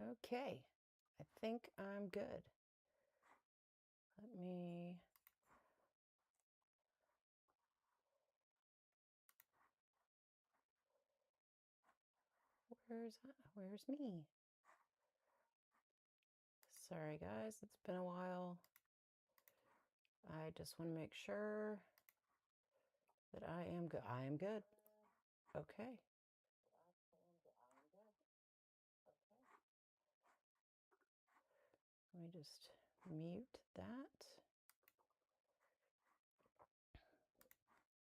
Okay, I think I'm good. Let me... Where's me? Sorry guys, it's been a while. I just want to make sure that I am good. I am good. Okay. Let me just mute that.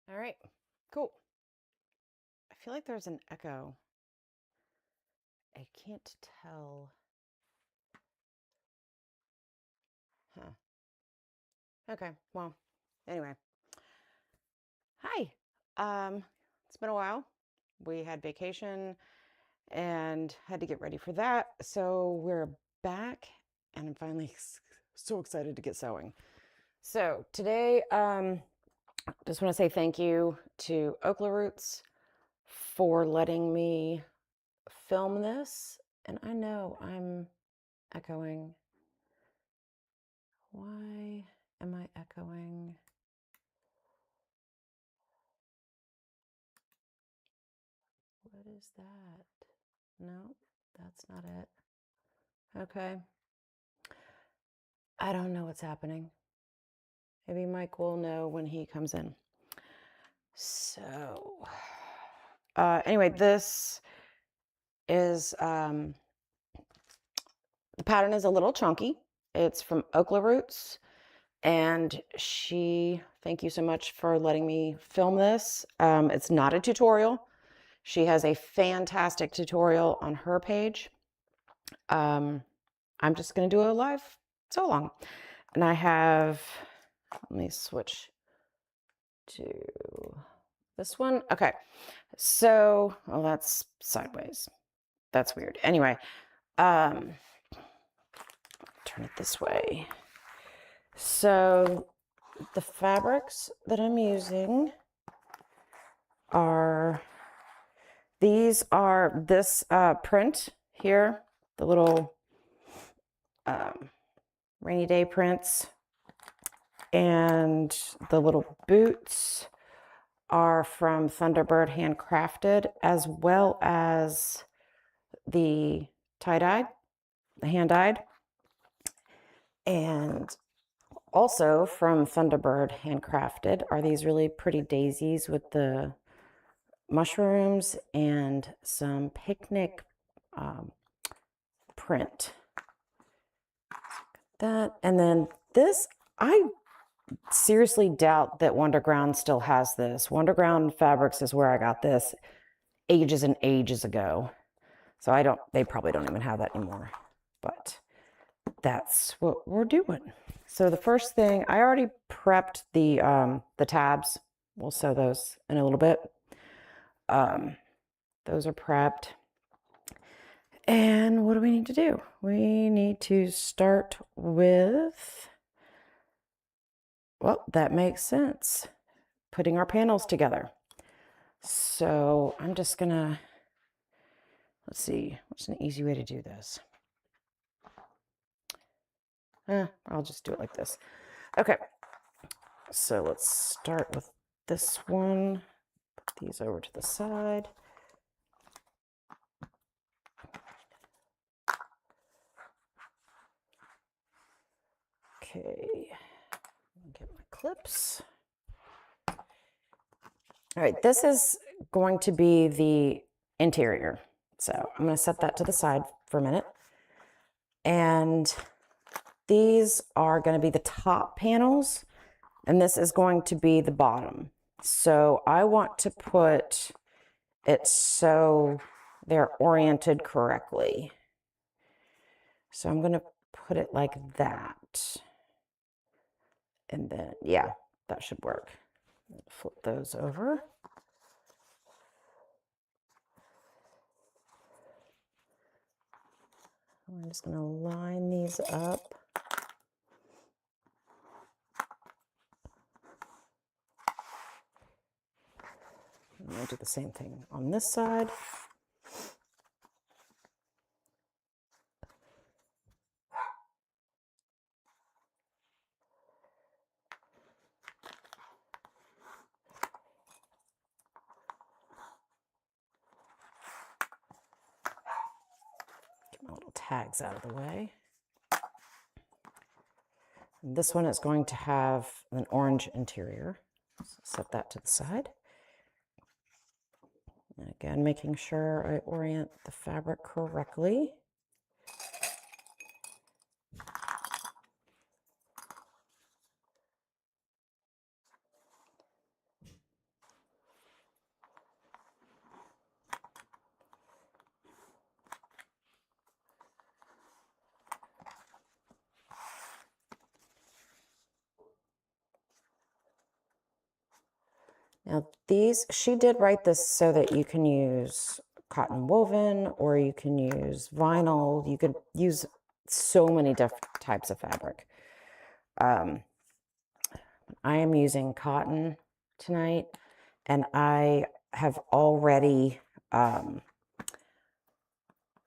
All right, cool. I feel like there's an echo. I can't tell. Huh. Okay, well, anyway. Hi. It's been a while. We had vacation and had to get ready for that. So we're back and I'm finally so excited to get sewing. So today, just want to say thank you to Okla Roots for letting me film this. And I know I'm echoing. Why am I echoing? What is that? No, that's not it. Okay. I don't know what's happening. Maybe Mike will know when he comes in. So, anyway, this is, the pattern is a little chunky. It's from Okla Roots. And thank you so much for letting me film this. It's not a tutorial. She has a fantastic tutorial on her page. I'm just going to do a live sew along. And I have, let me switch to this one. Okay. So, well, that's sideways. That's weird. Anyway, turn it this way. So the fabrics that I'm using are, these are this print here, the little rainy day prints, and the little boots are from Thunderbird Handcrafted, as well as the tie-dyed, the hand-dyed, and also from Thunderbird Handcrafted are these really pretty daisies with the mushrooms and some picnic print. That, and then this, I seriously doubt that Wonderground still has this. Wonderground Fabrics is where I got this ages and ages ago. So they probably don't even have that anymore, but that's what we're doing. So the first thing, I already prepped the tabs. We'll sew those in a little bit. Those are prepped. And what do we need to do? We need to start with, well, that makes sense, putting our panels together. So I'm just gonna, let's see, what's an easy way to do this? I'll just do it like this. Okay, so let's start with this one. Put these over to the side. Okay, get my clips. All right, this is going to be the interior. So I'm going to set that to the side for a minute. And these are going to be the top panels, and this is going to be the bottom. So I want to put it so they're oriented correctly. So I'm going to put it like that. And then, yeah, that should work. Flip those over. I'm just going to line these up. I'm going to do the same thing on this side. my little tags out of the way. This one is going to have an orange interior. So set that to the side. And again, making sure I orient the fabric correctly. Now these, she did write this so that you can use cotton woven or you can use vinyl. You could use so many different types of fabric. I am using cotton tonight, and I have already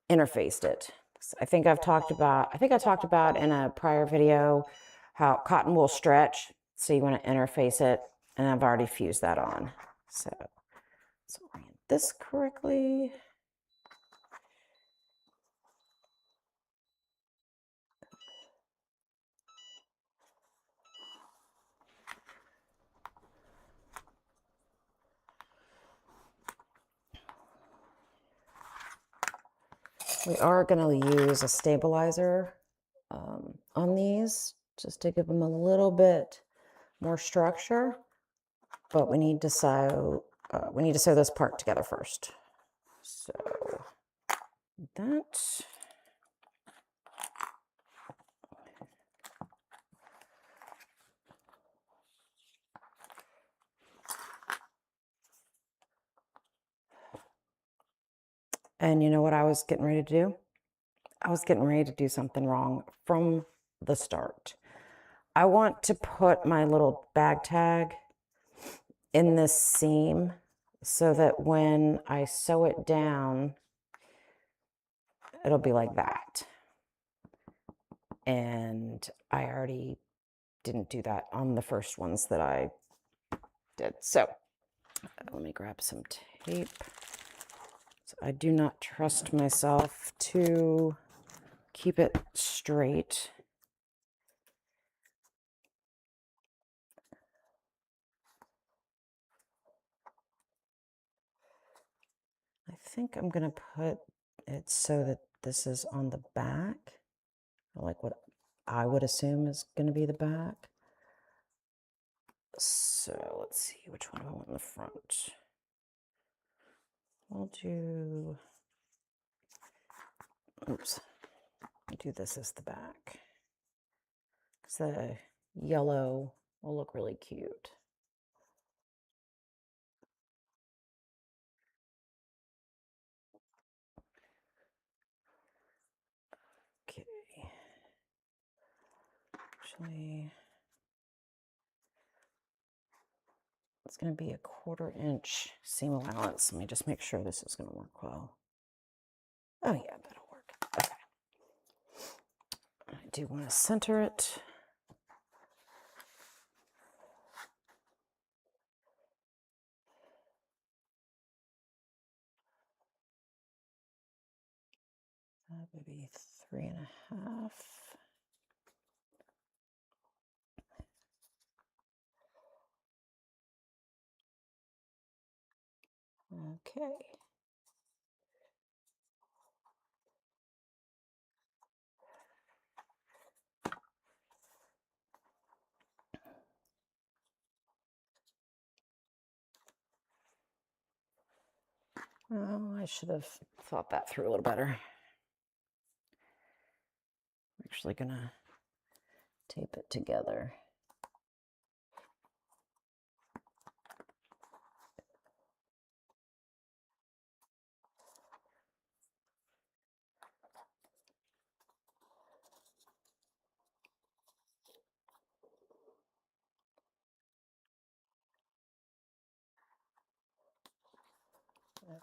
interfaced it. I think I talked about in a prior video how cotton will stretch, so you want to interface it, and I've already fused that on. So let's orient this correctly. We are going to use a stabilizer on these just to give them a little bit more structure, but we need to sew this part together first. So that. And you know what I was getting ready to do? I was getting ready to do something wrong from the start. I want to put my little bag tag in this seam so that when I sew it down, it'll be like that. And I already didn't do that on the first ones that I did. So let me grab some tape. So I do not trust myself to keep it straight. I think I'm going to put it so that this is on the back, like what I would assume is going to be the back. So let's see, which one do I want in the front? I'll do, oops, I'll do this as the back, because the yellow will look really cute. Okay. Actually, it's going to be a 1/4 inch seam allowance. Let me just make sure this is going to work well. Oh yeah, that'll work. Okay. I do want to center it. Maybe 3.5. Okay. Oh, I should have thought that through a little better. I'm actually gonna tape it together.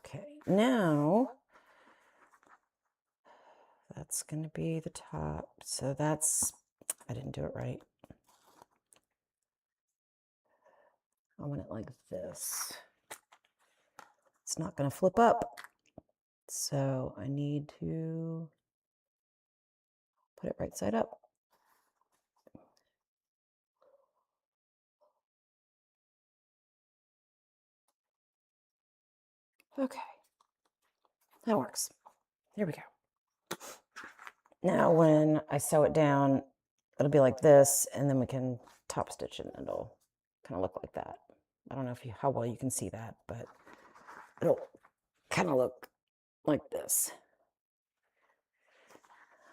Okay, now that's going to be the top. So that's, I didn't do it right. I want it like this. It's not going to flip up. So I need to Put it right side up. Okay, that works. There we go. Now when I sew it down, it'll be like this, and then we can top stitch it, and it'll kind of look like that. I don't know how well you can see that, but it'll kind of look like this.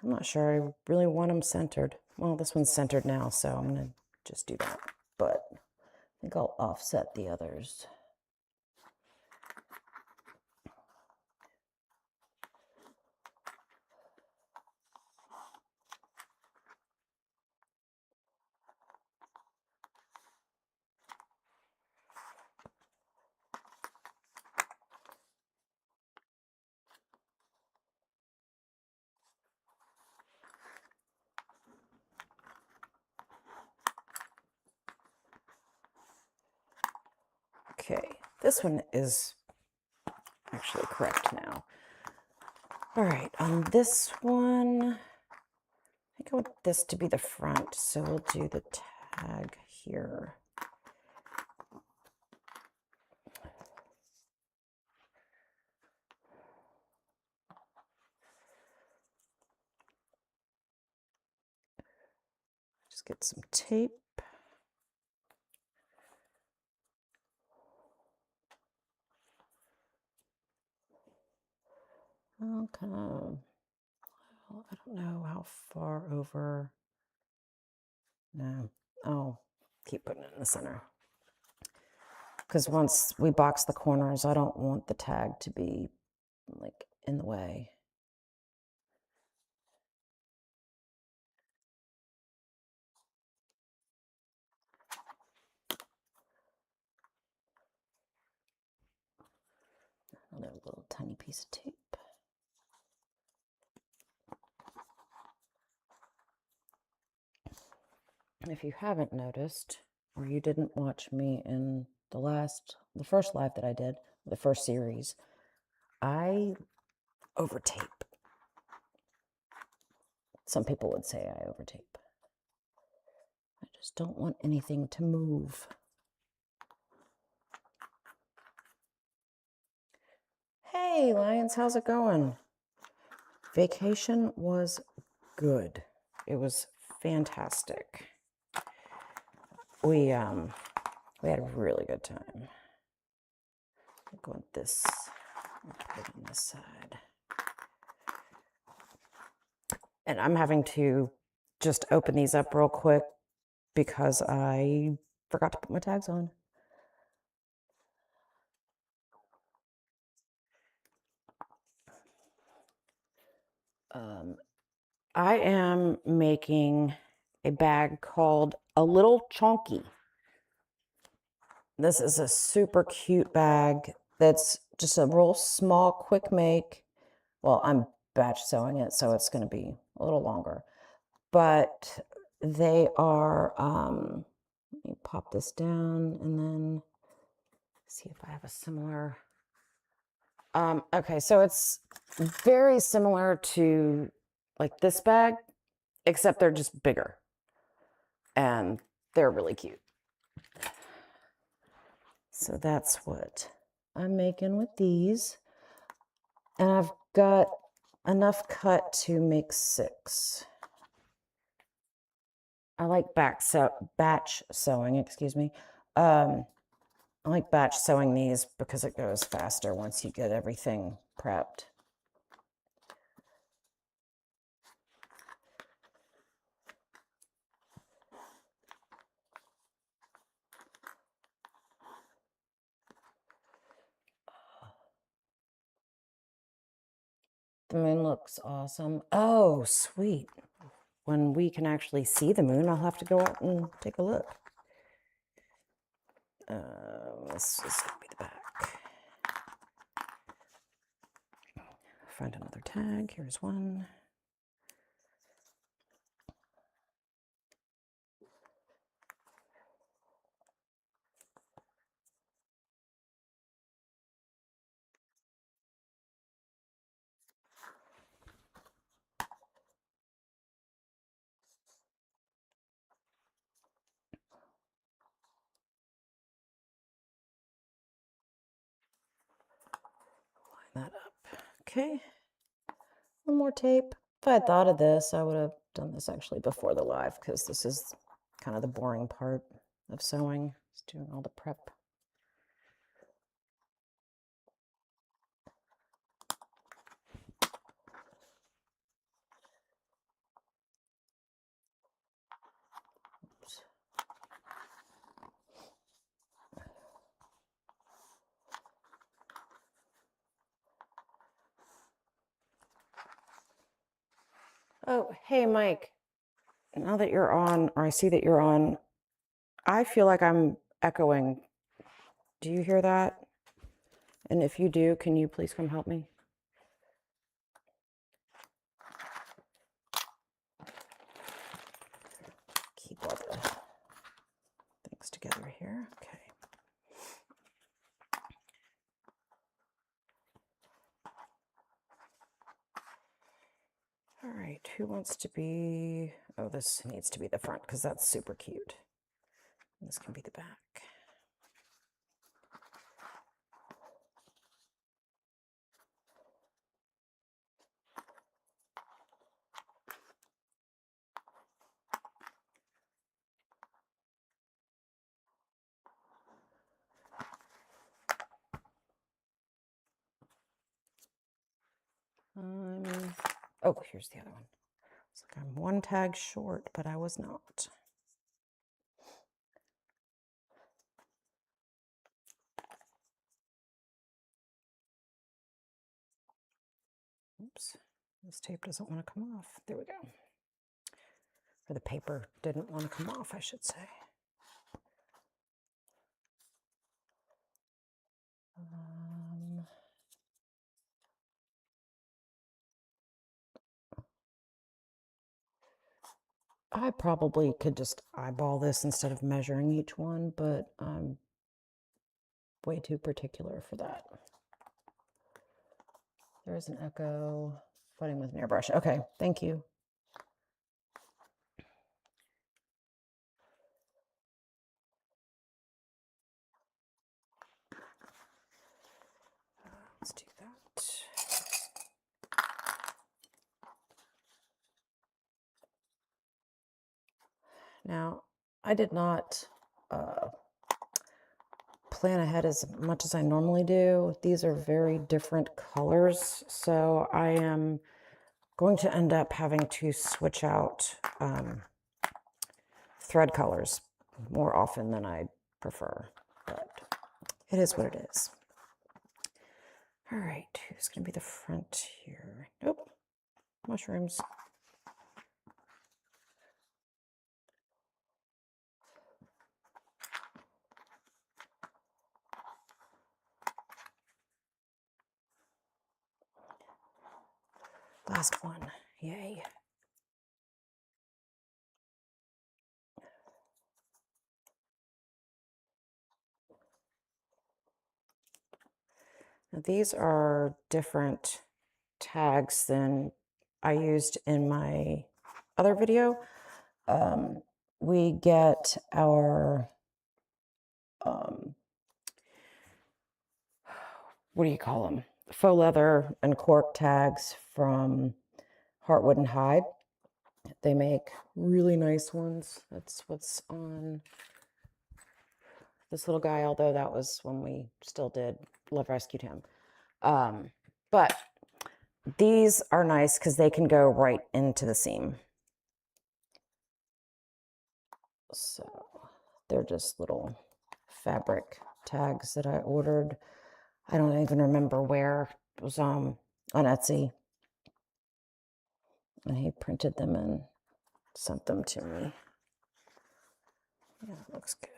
I'm not sure I really want them centered. Well, this one's centered now, so I'm going to just do that. But I think I'll offset the others. Okay, this one is actually correct now. All right, on this one, I think I want this to be the front, so we'll do the tag here. Just get some tape. Okay. Well, I don't know how far over. No, I'll keep putting it in the center. Because once we box the corners, I don't want the tag to be like in the way. Another little tiny piece of tape. If you haven't noticed, or you didn't watch me in the first live that I did, the first series, I over tape. Some people would say I over tape. I just don't want anything to move. Hey, Lions, how's it going? Vacation was good. It was fantastic. We had a really good time. I'll go with this. I'll put it on this side. And I'm having to just open these up real quick because I forgot to put my tags on. I am making a bag called a little Chonky. This is a super cute bag that's just a real small, quick make. Well, I'm batch sewing it, so it's going to be a little longer. But they are, let me pop this down and then see if I have a similar. Okay, so it's very similar to like this bag, except they're just bigger. And they're really cute. So that's what I'm making with these. And I've got enough cut to make 6. I like batch sewing, excuse me. I like batch sewing these because it goes faster once you get everything prepped. The moon looks awesome. Oh, sweet. When we can actually see the moon, I'll have to go out and take a look. This is going to be the back. Find another tag. Here's one. Okay. One more tape. If I had thought of this, I would have done this actually before the live because this is kind of the boring part of sewing, just doing all the prep. Oops. Oh, hey, Mike. Now that you're on, or I see that you're on, I feel like I'm echoing. Do you hear that? And if you do, can you please come help me? Keep all the things together here. Okay. All right, who wants to be, oh, this needs to be the front because that's super cute. This can be the back. Oh, here's the other one. It's like I'm one tag short, but I was not. Oops, this tape doesn't want to come off. There we go. Or the paper didn't want to come off, I should say. I probably could just eyeball this instead of measuring each one, but I'm way too particular for that. There's an echo. Fighting with an airbrush. Okay, thank you. Let's do that. Now, I did not plan ahead as much as I normally do. These are very different colors, so I am going to end up having to switch out thread colors more often than I prefer, but it is what it is. All right, who's going to be the front here? Nope, mushrooms. Last one, yay. Now, these are different tags than I used in my other video. We get our, what do you call them? Faux leather and cork tags from Heartwood and Hide. They make really nice ones. That's what's on this little guy, although that was when we still did Love Rescued him. But these are nice because they can go right into the seam. So they're just little fabric tags that I ordered. I don't even remember where. It was on Etsy. And he printed them and sent them to me. Yeah, it looks good.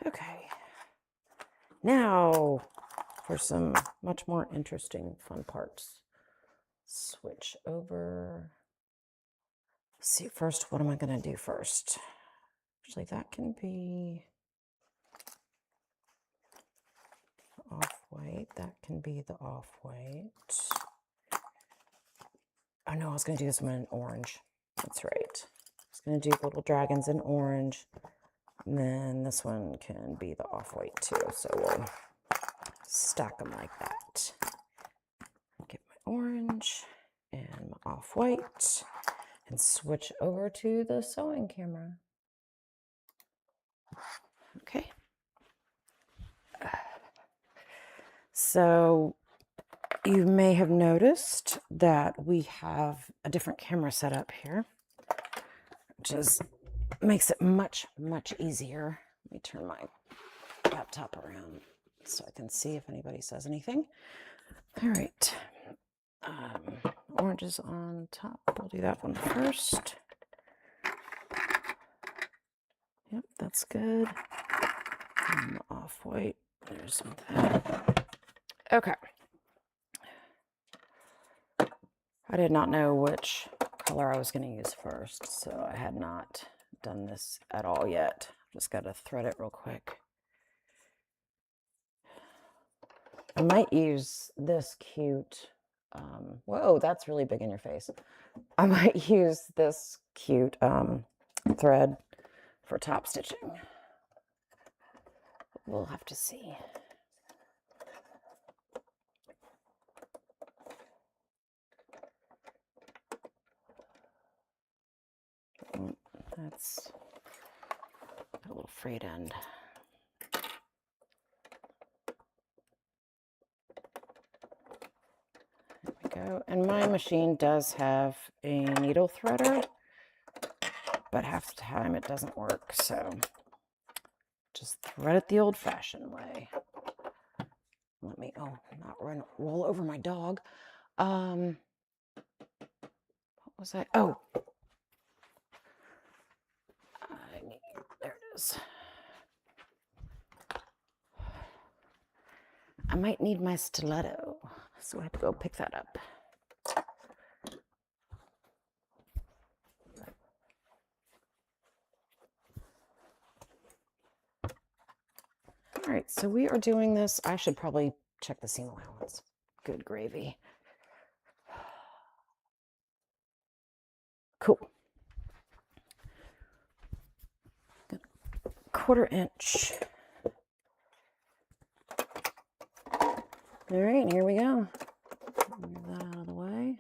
Okay. Now for some much more interesting, fun parts. Switch over. Let's see, first, what am I going to do first? Actually, that can be off off-white. That can be the off-white. Oh no, I was going to do this one in orange. That's right. I was going to do little dragons in orange. And then this one can be the off-white too. So we'll stack them like that. Get my orange and my off-white and switch over to the sewing camera. Okay. So you may have noticed that we have a different camera set up here, which makes it much easier. Let me turn my laptop around so I can see if anybody says anything. All right. Orange is on top. We'll do that one first. Yep, that's good. And the off-white. There's that. Okay. I did not know which color I was going to use first, so I had not done this at all yet. Just got to thread it real quick. I might use this cute, whoa, that's really big in your face. I might use this cute thread for top stitching. We'll have to see. That's got a little frayed end. There we go. And my machine does have a needle threader, but half the time it doesn't work, so just thread it the old-fashioned way. Let me, oh, not roll over my dog. What was I? Oh, there it is. I might need my stiletto, so I have to go pick that up. All right, so we are doing this. I should probably check the seam allowance. Good gravy. Cool. Good. 1/4 inch. All right, here we go. Move that out of the way.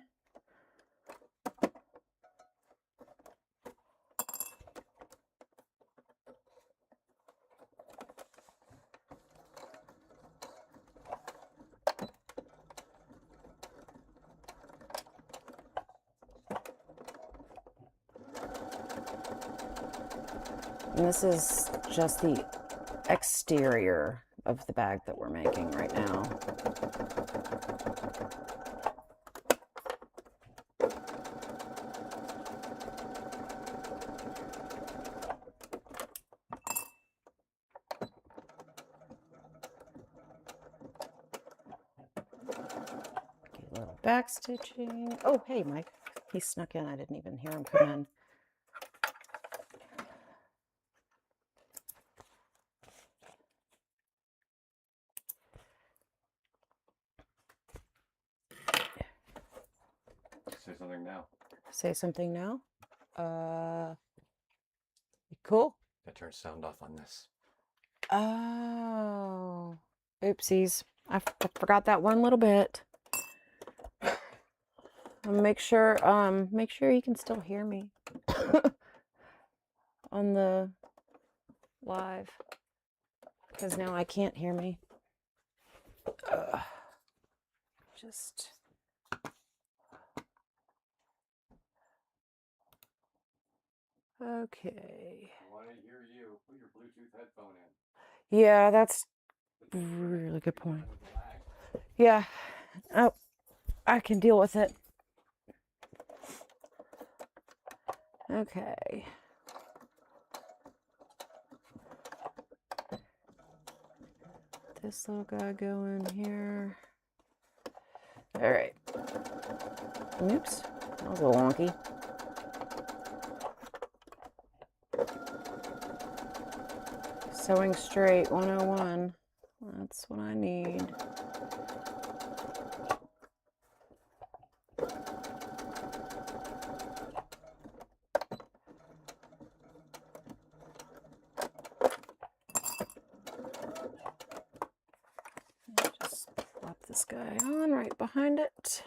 And this is just the exterior of the bag that we're making right now. Get a little back stitching. Oh, hey, Mike. He snuck in. I didn't even hear him come in. Say something now. Say something now. Cool. I turned sound off on this. Oh, oopsies. I forgot that one little bit. Make sure you can still hear me on the live, because now I can't hear me. Just okay. I want to hear you. Put your Bluetooth headphone in. Yeah, that's a really good point. Yeah. Oh, I can deal with it. Okay. This little guy go in here. All right. Oops, that was a little wonky. Sewing straight 101. That's what I need. Just plop this guy on right behind it.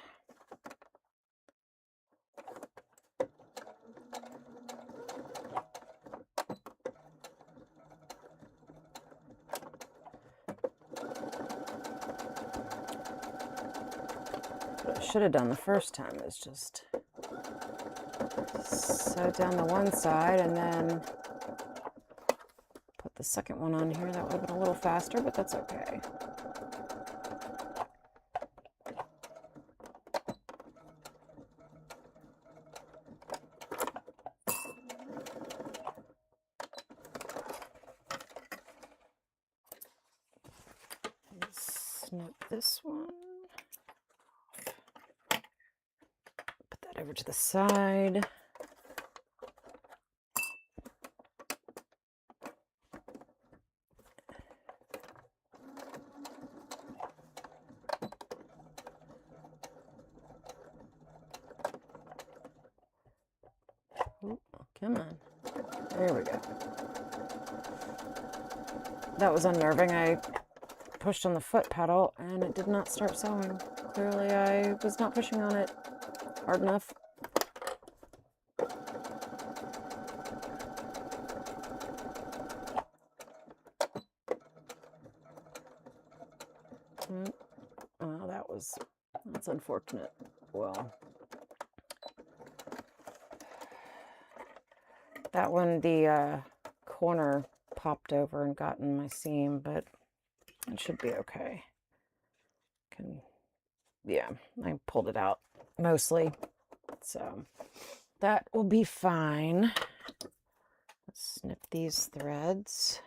What I should have done the first time is just set it down to one side and then put the second one on here. That would have been a little faster, but that's okay. Snip this one. Put that over to the side. Ooh, come on. There we go. That was unnerving. I pushed on the foot pedal and it did not start sewing. Clearly I was not pushing on it hard enough. Oh, that's unfortunate. Well, that one, the corner popped over and got in my seam, but it should be okay. Yeah, I pulled it out mostly, so that will be fine. Let's snip these threads.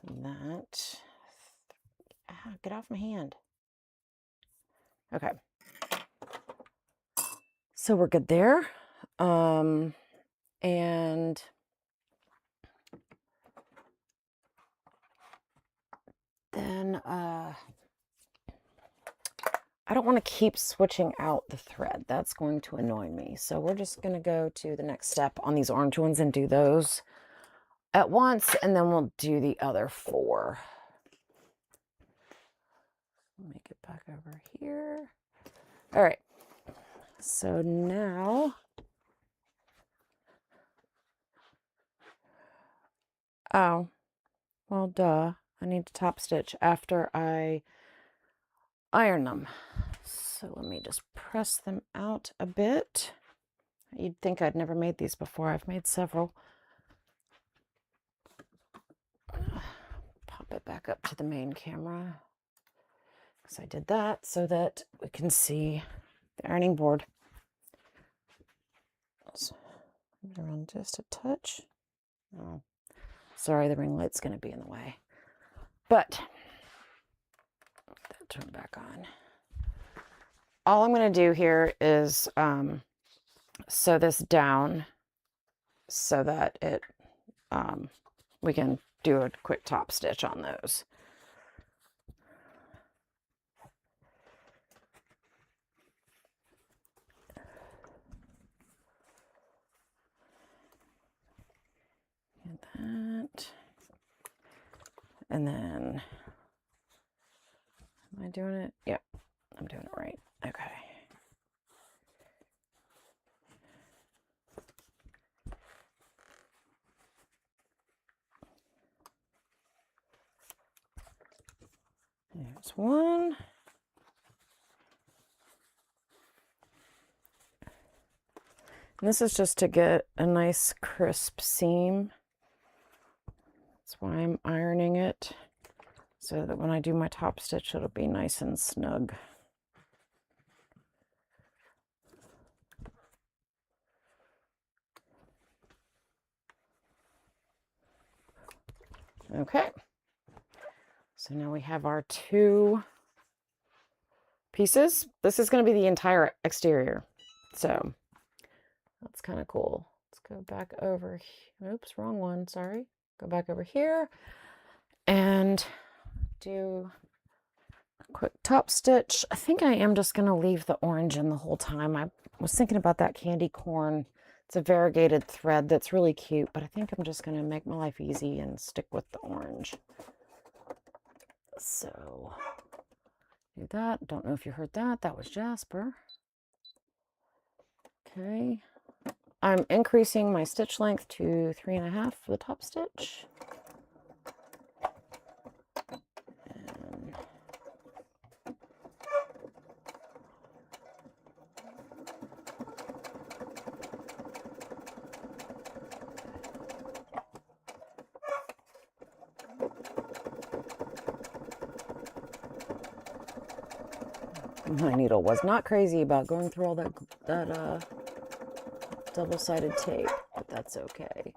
And that. Get off my hand. Okay. So we're good there. And then I don't want to keep switching out the thread. That's going to annoy me. So we're just going to go to the next step on these orange ones and do those at once, and then we'll do the other 4. Make it back over here. All right. So now oh, well, duh. I need to top stitch after I iron them. So let me just press them out a bit. You'd think I'd never made these before. I've made several. Pop it back up to the main camera, because I did that so that we can see the ironing board. Let's move it around just a touch. Oh, sorry, the ring light's going to be in the way. But that turn back on. All I'm going to do here is sew this down so that it we can do a quick top stitch on those. Get that. And then, am I doing it? Yep, I'm doing it right. Okay. There's one. And this is just to get a nice crisp seam. That's why I'm ironing it, so that when I do my top stitch, it'll be nice and snug. Okay. So now we have our 2 pieces. This is going to be the entire exterior. So that's kind of cool. It's go back over. Oops, wrong one. Sorry. Go back over here and do a quick top stitch. I think I am just going to leave the orange in the whole time. I was thinking about that candy corn. It's a variegated thread that's really cute, but I think I'm just going to make my life easy and stick with the orange. So do that. Don't know if you heard that. That was Jasper. Okay. I'm increasing my stitch length to 3.5 for the top stitch. My needle was not crazy about going through all that double-sided tape, but that's okay.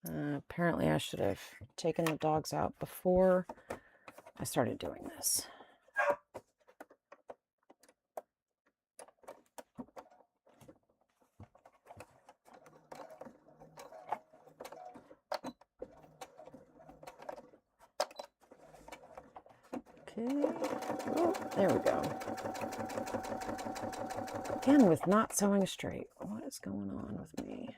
Apparently I should have taken the dogs out before I started doing this. Okay, oh, there we go. Again, with not sewing straight. What is going on with me?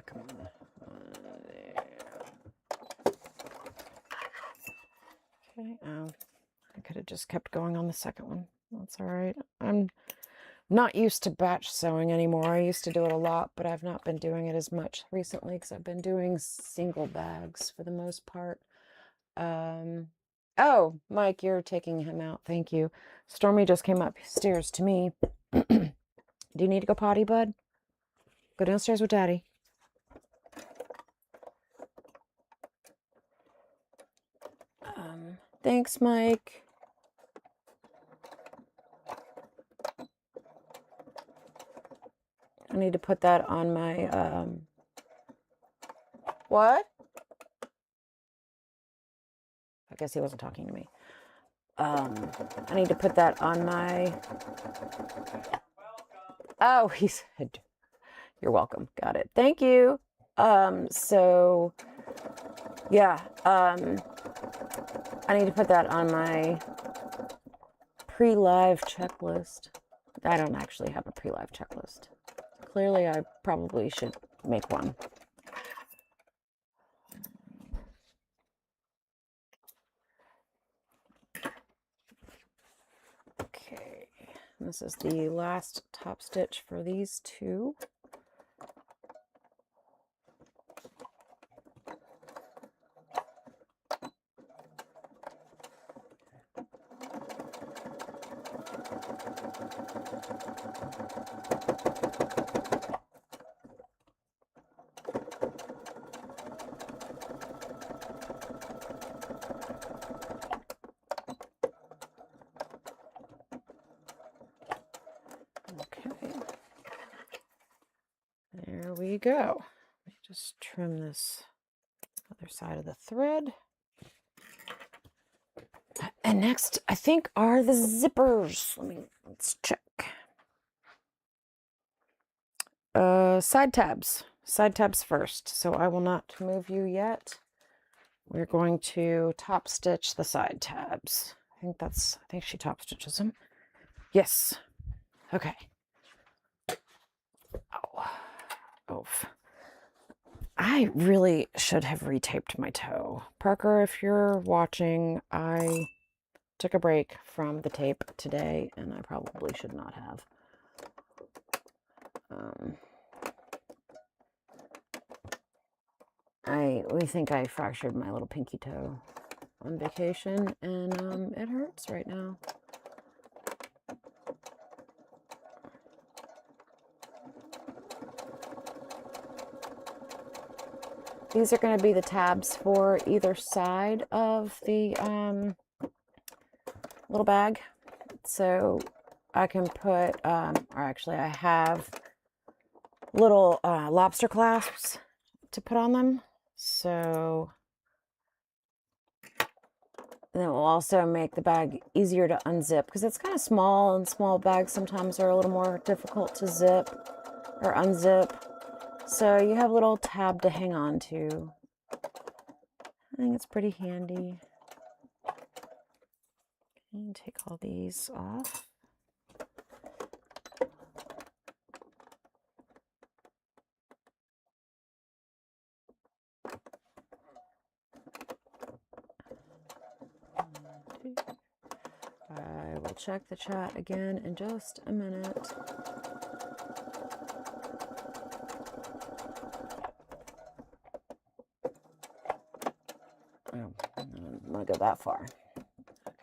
Come on. There. Okay, I could have just kept going on the second one. That's all right. I'm not used to batch sewing anymore. I used to do it a lot, but I've not been doing it as much recently because I've been doing single bags for the most part. Oh, Mike, you're taking him out. Thank you. Stormy just came upstairs to me. Do you need to go potty, bud? Go downstairs with Daddy. Thanks, Mike. I need to put that on my, what? I guess he wasn't talking to me. I need to put that on my, oh, he said, you're welcome. Got it. Thank you. So, yeah, I need to put that on my pre-live checklist. I don't actually have a pre-live checklist. Clearly, I probably should make one. Okay, this is the last top stitch for these two. There we go. Let me just trim this other side of the thread. And next, I think, are the zippers. Let's check. Side tabs. Side tabs first. So I will not move you yet. We're going to top stitch the side tabs. I think she top stitches them. Yes. Okay. Oh. Oof. I really should have retaped my toe. Parker, if you're watching, I took a break from the tape today, and I probably should not have. We think I fractured my little pinky toe on vacation, and it hurts right now. These are going to be the tabs for either side of the little bag. So I can put, or actually I have little lobster clasps to put on them. So and it will also make the bag easier to unzip because it's kind of small, and small bags sometimes are a little more difficult to zip or unzip. So you have a little tab to hang on to. I think it's pretty handy. And take all these off. I will check the chat again in just a minute. Oh, I don't want to go that far. Okay.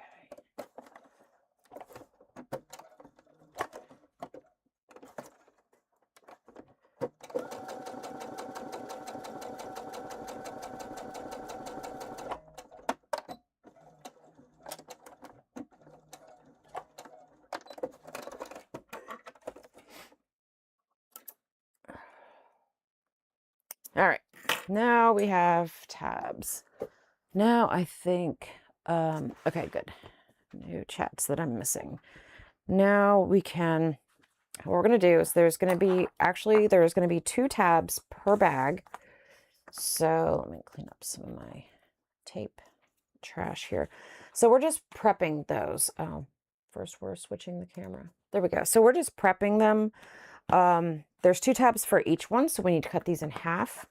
All right, now we have tabs. Now I think, okay, good. New chats that I'm missing. Now we can, what we're going to do is there's going to be 2 tabs per bag. So let me clean up some of my tape trash here. So we're just prepping those. Oh, first we're switching the camera. There we go. So we're just prepping them. There's 2 tabs for each one, so we need to cut these in half.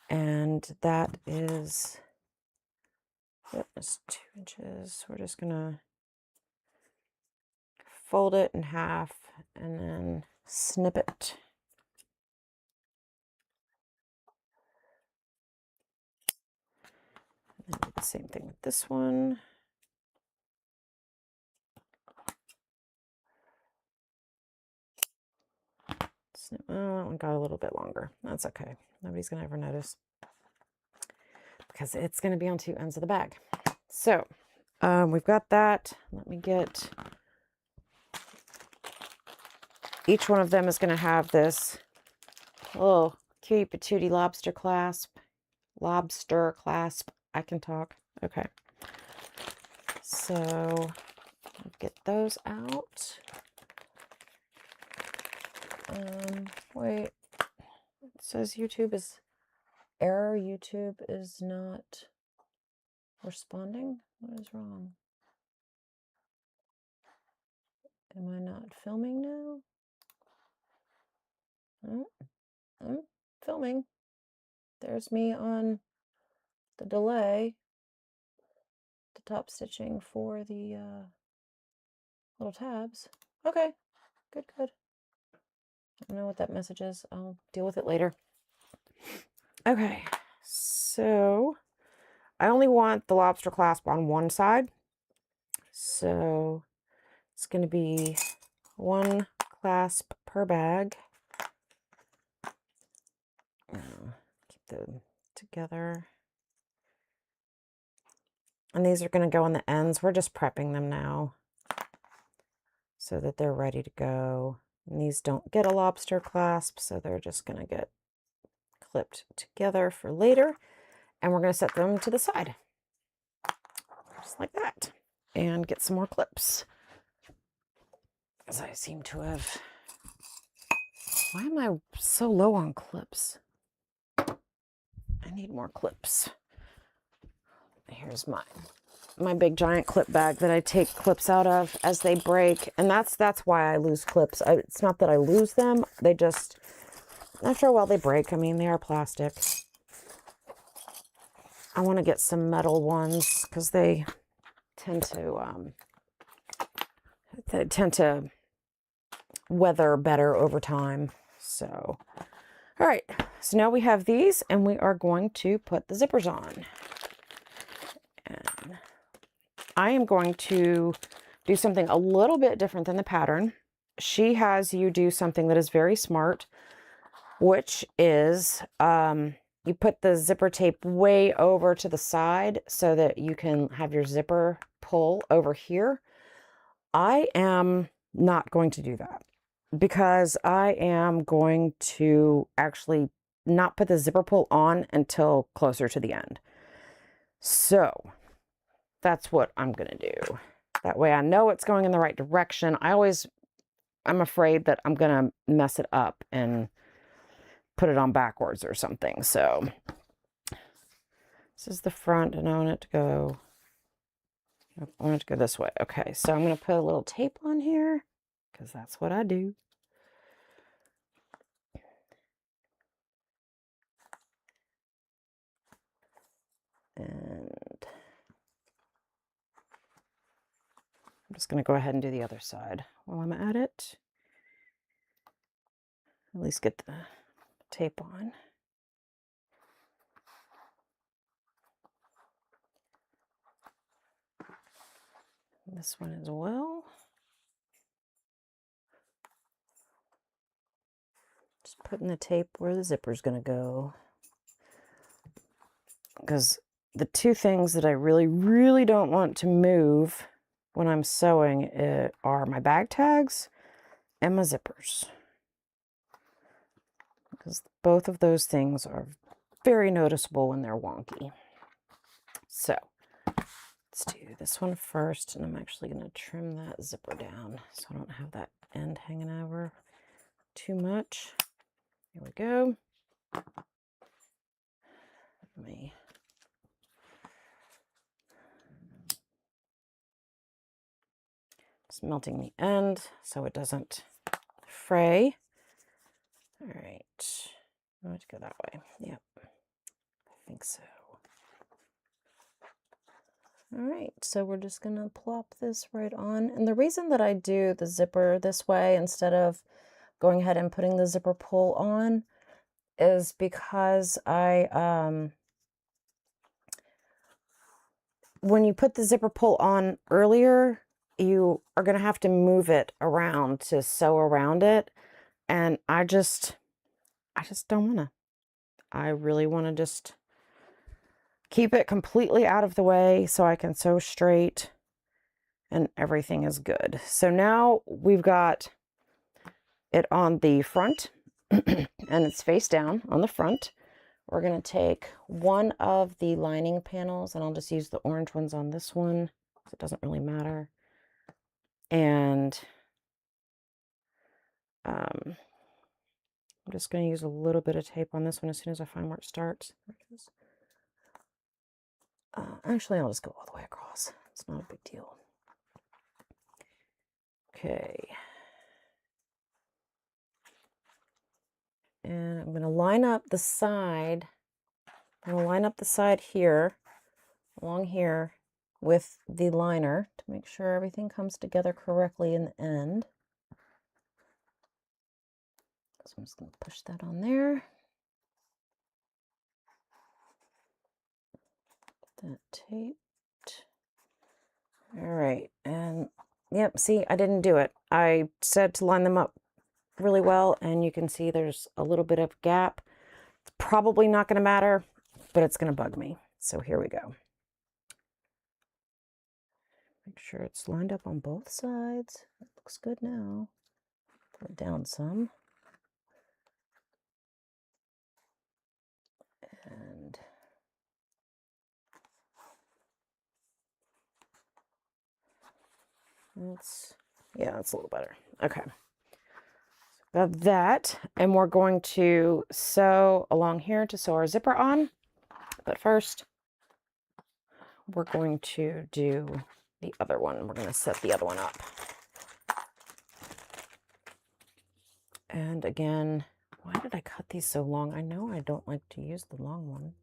And that is, it's 2 inches. We're just gonna fold it in half and then snip it. And do the same thing with this one. Oh, that one got a little bit longer. That's okay. Nobody's gonna ever notice because it's gonna be on 2 ends of the bag. So we've got that. Let me get, each one of them is gonna have this little cute patootie lobster clasp. I can talk. Okay. So get those out. Wait, it says YouTube is error. YouTube is not responding. What is wrong? Am I not filming now? Oh, I'm filming. There's me on the delay, the top stitching for the little tabs. Okay, good. I don't know what that message is. I'll deal with it later. Okay, so I only want the lobster clasp on one side. So it's going to be 1 clasp per bag. Keep them together. And these are going to go on the ends. We're just prepping them now so that they're ready to go. And these don't get a lobster clasp, so they're just going to get clipped together for later. And we're going to set them to the side, just like that, and get some more clips. As I seem to have, why am I so low on clips? I need more clips. Here's my big giant clip bag that I take clips out of as they break, and that's why I lose clips. It's not that I lose them, they just, after a while they break. I mean, they are plastic. I want to get some metal ones because they tend to weather better over time. So all right, so now we have these, and we are going to put the zippers on. And I am going to do something a little bit different than the pattern. She has you do something that is very smart, which is you put the zipper tape way over to the side so that you can have your zipper pull over here. I am not going to do that because I am going to actually not put the zipper pull on until closer to the end. So that's what I'm going to do. That way I know it's going in the right direction. I'm afraid that I'm going to mess it up and put it on backwards or something. So this is the front and I want it to go this way. Okay, so I'm going to put a little tape on here because that's what I do. And I'm just going to go ahead and do the other side while I'm at it. At least get the tape on. This one as well. Just putting the tape where the zipper's going to go. Because the two things that I really, really don't want to move when I'm sewing are my bag tags and my zippers. Because both of those things are very noticeable when they're wonky. So let's do this one first, and I'm actually going to trim that zipper down so I don't have that end hanging over too much. Here we go. Let me just melting the end so it doesn't fray. All right, I'm going to go that way. Yep, I think so. All right, so we're just going to plop this right on. And the reason that I do the zipper this way instead of going ahead and putting the zipper pull on is because when you put the zipper pull on earlier, you are going to have to move it around to sew around it. And I just don't want to. I really want to just keep it completely out of the way so I can sew straight and everything is good. So now we've got it on the front and it's face down on the front. We're going to take one of the lining panels, and I'll just use the orange ones on this one because it doesn't really matter. And I'm just going to use a little bit of tape on this one as soon as I find where it starts. Actually, I'll just go all the way across. It's not a big deal. Okay. And I'm going to line up the side. I'm going to line up the side here, along here, with the liner to make sure everything comes together correctly in the end. So I'm just going to push that on there. Get that taped. All right, and yep, see, I didn't do it. I said to line them up really well, and you can see there's a little bit of gap. It's probably not going to matter, but it's going to bug me. So here we go. Make sure it's lined up on both sides. It looks good now. Pull it down some. And that's a little better. Okay. Got that, and we're going to sew along here to sew our zipper on. But first, we're going to do the other one. We're going to set the other one up. And again, why did I cut these so long? I know I don't like to use the long one.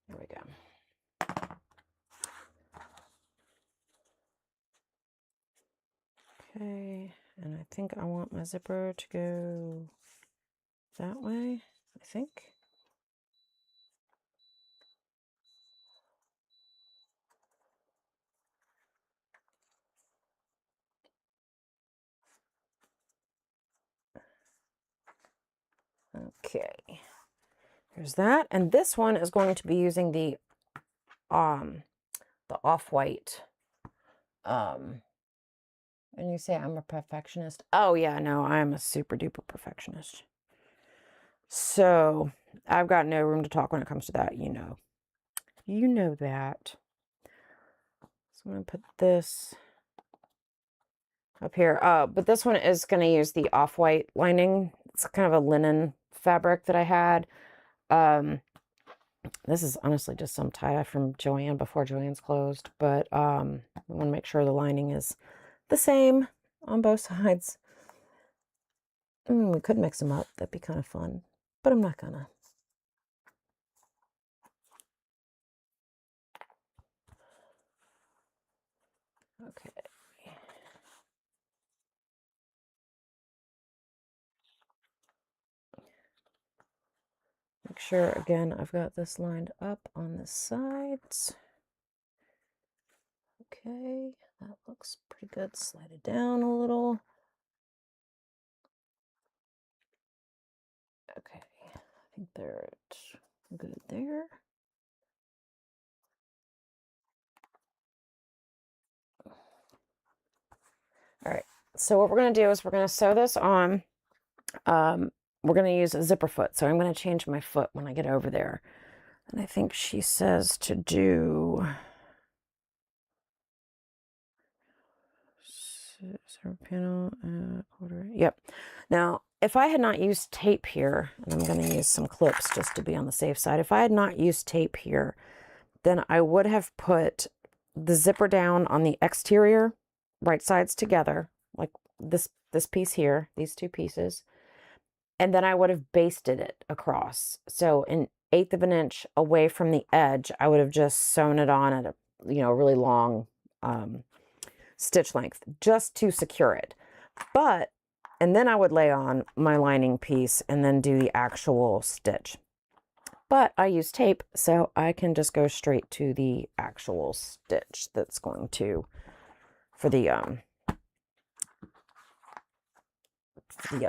There we go. Okay, and I think I want my zipper to go that way, I think. Okay, There's that. And this one is going to be using the off-white. And you say I'm a perfectionist. Oh yeah, no, I'm a super duper perfectionist. So I've got no room to talk when it comes to that, you know. You know that. So I'm gonna put this up here. But this one is gonna use the off-white lining. It's kind of a linen fabric that I had. This is honestly just some tie-dye from Joann before Joann's closed, but I want to make sure the lining is the same on both sides. We could mix them up. That'd be kind of fun, but I'm not gonna. Okay. Make sure, again, I've got this lined up on the sides. Okay, that looks pretty good. Slide it down a little. Okay, I think they're good there. All right, so what we're going to do is we're going to sew this on. We're going to use a zipper foot, so I'm going to change my foot when I get over there. And I think she says to do zipper panel, quarter. Yep. Now, if I had not used tape here, and I'm going to use some clips just to be on the safe side. If I had not used tape here, then I would have put the zipper down on the exterior, right sides together, like this piece here, these two pieces. And then I would have basted it across. So an 1/8 of an inch away from the edge, I would have just sewn it on at a, really long stitch length just to secure it. And then I would lay on my lining piece and then do the actual stitch. But I use tape, so I can just go straight to the actual stitch that's going to, for the,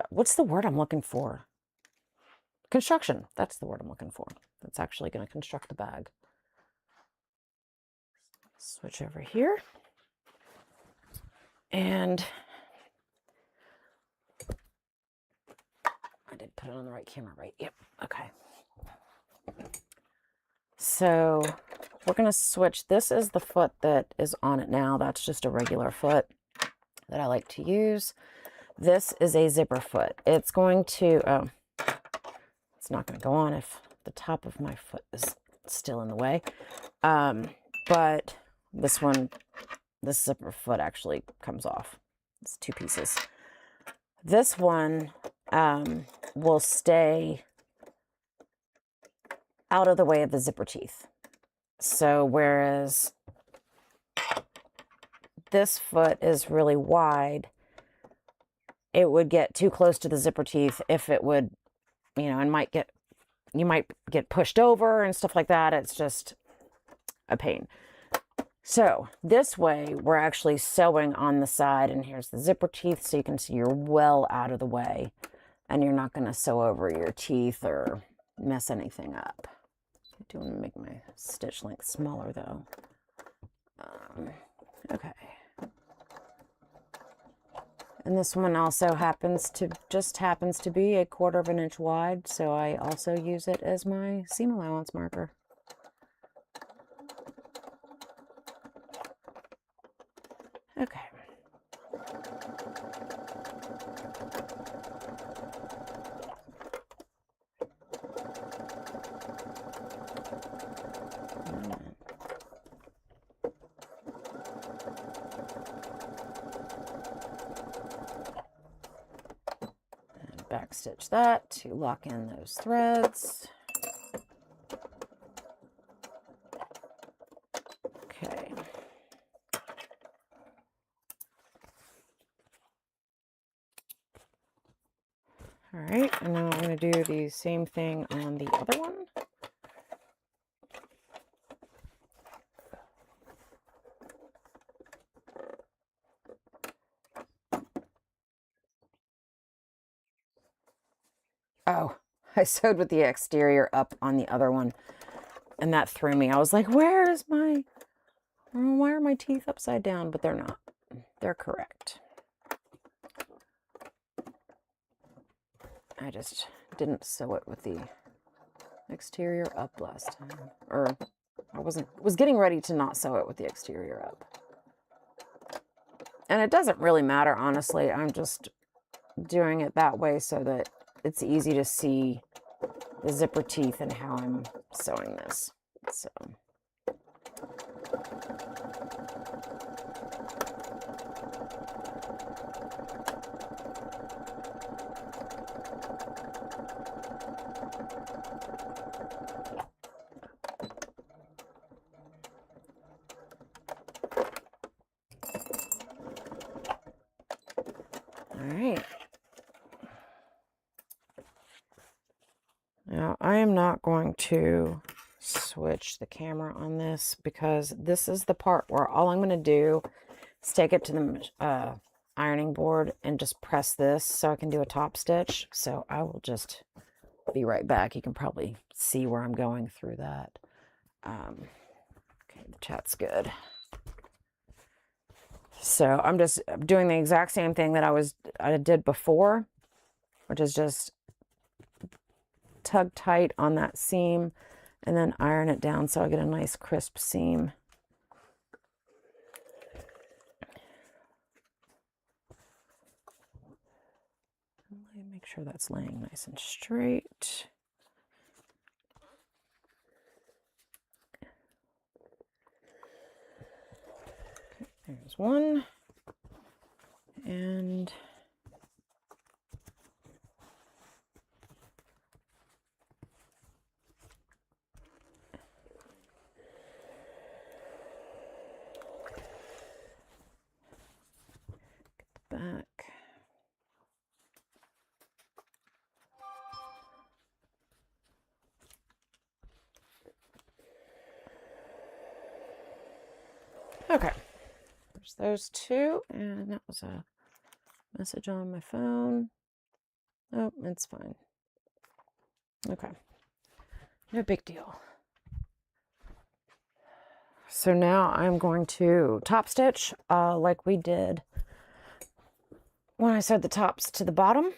what's the word I'm looking for? Construction. That's the word I'm looking for. That's actually going to construct the bag. Switch over here. And I did put it on the right camera, right? Yep. Okay. So we're going to switch. This is the foot that is on it now. That's just a regular foot that I like to use. This is a zipper foot. It's going to, it's not going to go on if the top of my foot is still in the way. But this zipper foot actually comes off. It's 2 pieces. This one will stay out of the way of the zipper teeth. So whereas this foot is really wide, it would get too close to the zipper teeth if it would, and you might get pushed over and stuff like that. It's just a pain. So this way we're actually sewing on the side, and here's the zipper teeth, so you can see you're well out of the way and you're not going to sew over your teeth or mess anything up. I do want to make my stitch length smaller though. Okay. And this one also happens to be 1/4 of an inch wide, so I also use it as my seam allowance marker. Okay. And back stitch that to lock in those threads. Okay. All right, and now I'm going to do the same thing on the other one. Oh, I sewed with the exterior up on the other one, and that threw me. I was like, why are my teeth upside down? But they're not. They're correct. I just didn't sew it with the exterior up last time. Or I was getting ready to not sew it with the exterior up. And it doesn't really matter, honestly. I'm just doing it that way so that it's easy to see the zipper teeth and how I'm sewing this. So. All right. Now, I am not going to switch the camera on this because this is the part where all I'm going to do is take it to the ironing board and just press this so I can do a top stitch. So I will just be right back. You can probably see where I'm going through that. Okay, the chat's good. So I'm just doing the exact same thing that I did before, which is just tug tight on that seam and then iron it down so I get a nice crisp seam. Make sure that's laying nice and straight. Okay, there's one. And get the back. Okay, there's those two, and that was a message on my phone. Oh, it's fine. Okay, no big deal. So now I'm going to top stitch like we did when I sewed the tops to the bottom.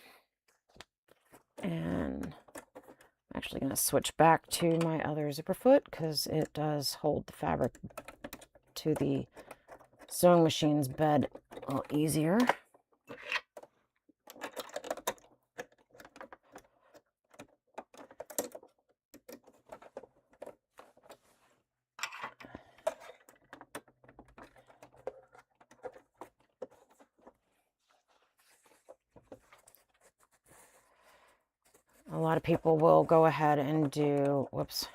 And I'm actually going to switch back to my other zipper foot because it does hold the fabric to the sewing machine's bed a little easier. A lot of people will go ahead and do, whoops.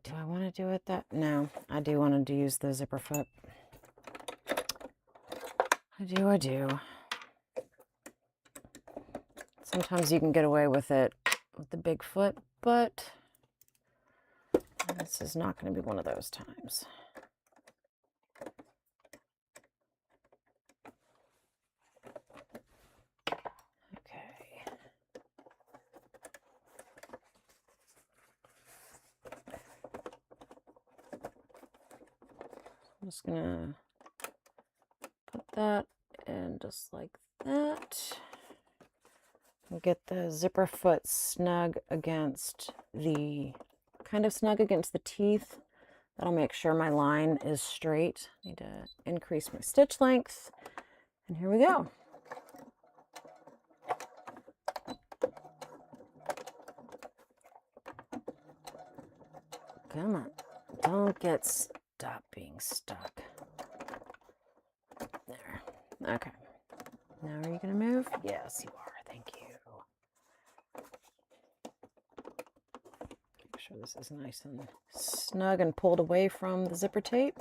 Do I want to do it that? No, I do want to use the zipper foot. I do. Sometimes you can get away with it with the big foot, but this is not going to be one of those times. Okay. I'm just going to put that in just like that. And get the zipper foot snug against the, kind of snug against the teeth. That'll make sure my line is straight. Need to increase my stitch length. And here we go. Come on, don't stop being stuck. There, okay. Now are you gonna move? Yes, you are, thank you. Make sure this is nice and snug and pulled away from the zipper tape.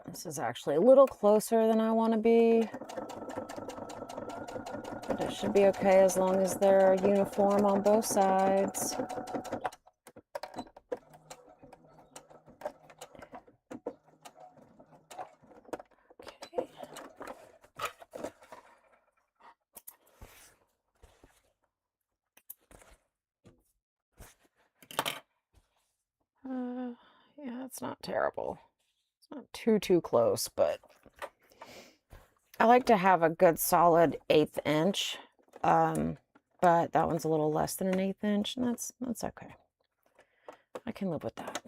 This is actually a little closer than I want to be. But it should be okay as long as they're uniform on both sides. That's not terrible. It's not too close, but I like to have a good solid 1/8 inch. But that one's a little less than an 1/8 inch, and that's okay. I can live with that.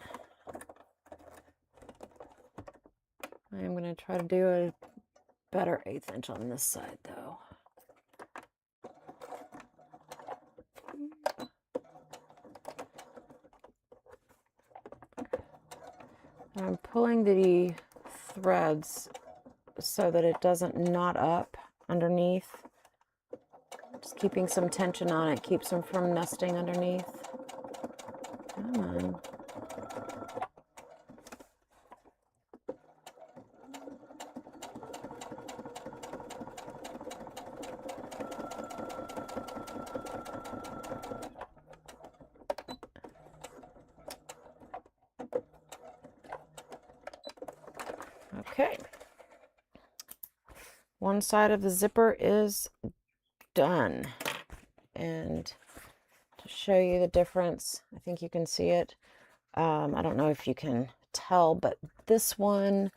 I am going to try to do a better 1/8 inch on this side, though. I'm pulling the threads so that it doesn't knot up underneath. Just keeping some tension on it keeps them from nesting underneath. Come on. Okay. One side of the zipper is done. And to show you the difference, I think you can see it. I don't know if you can tell, but this one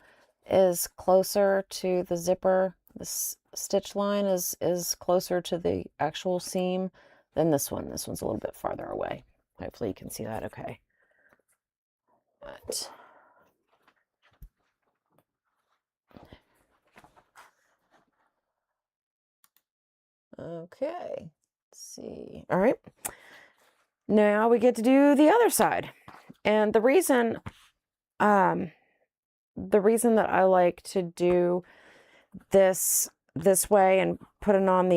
is closer to the zipper. This stitch line is closer to the actual seam than this one. This one's a little bit farther away. Hopefully you can see that okay. But okay, let's see. All right, now we get to do the other side. And the reason that I like to do this way and putting on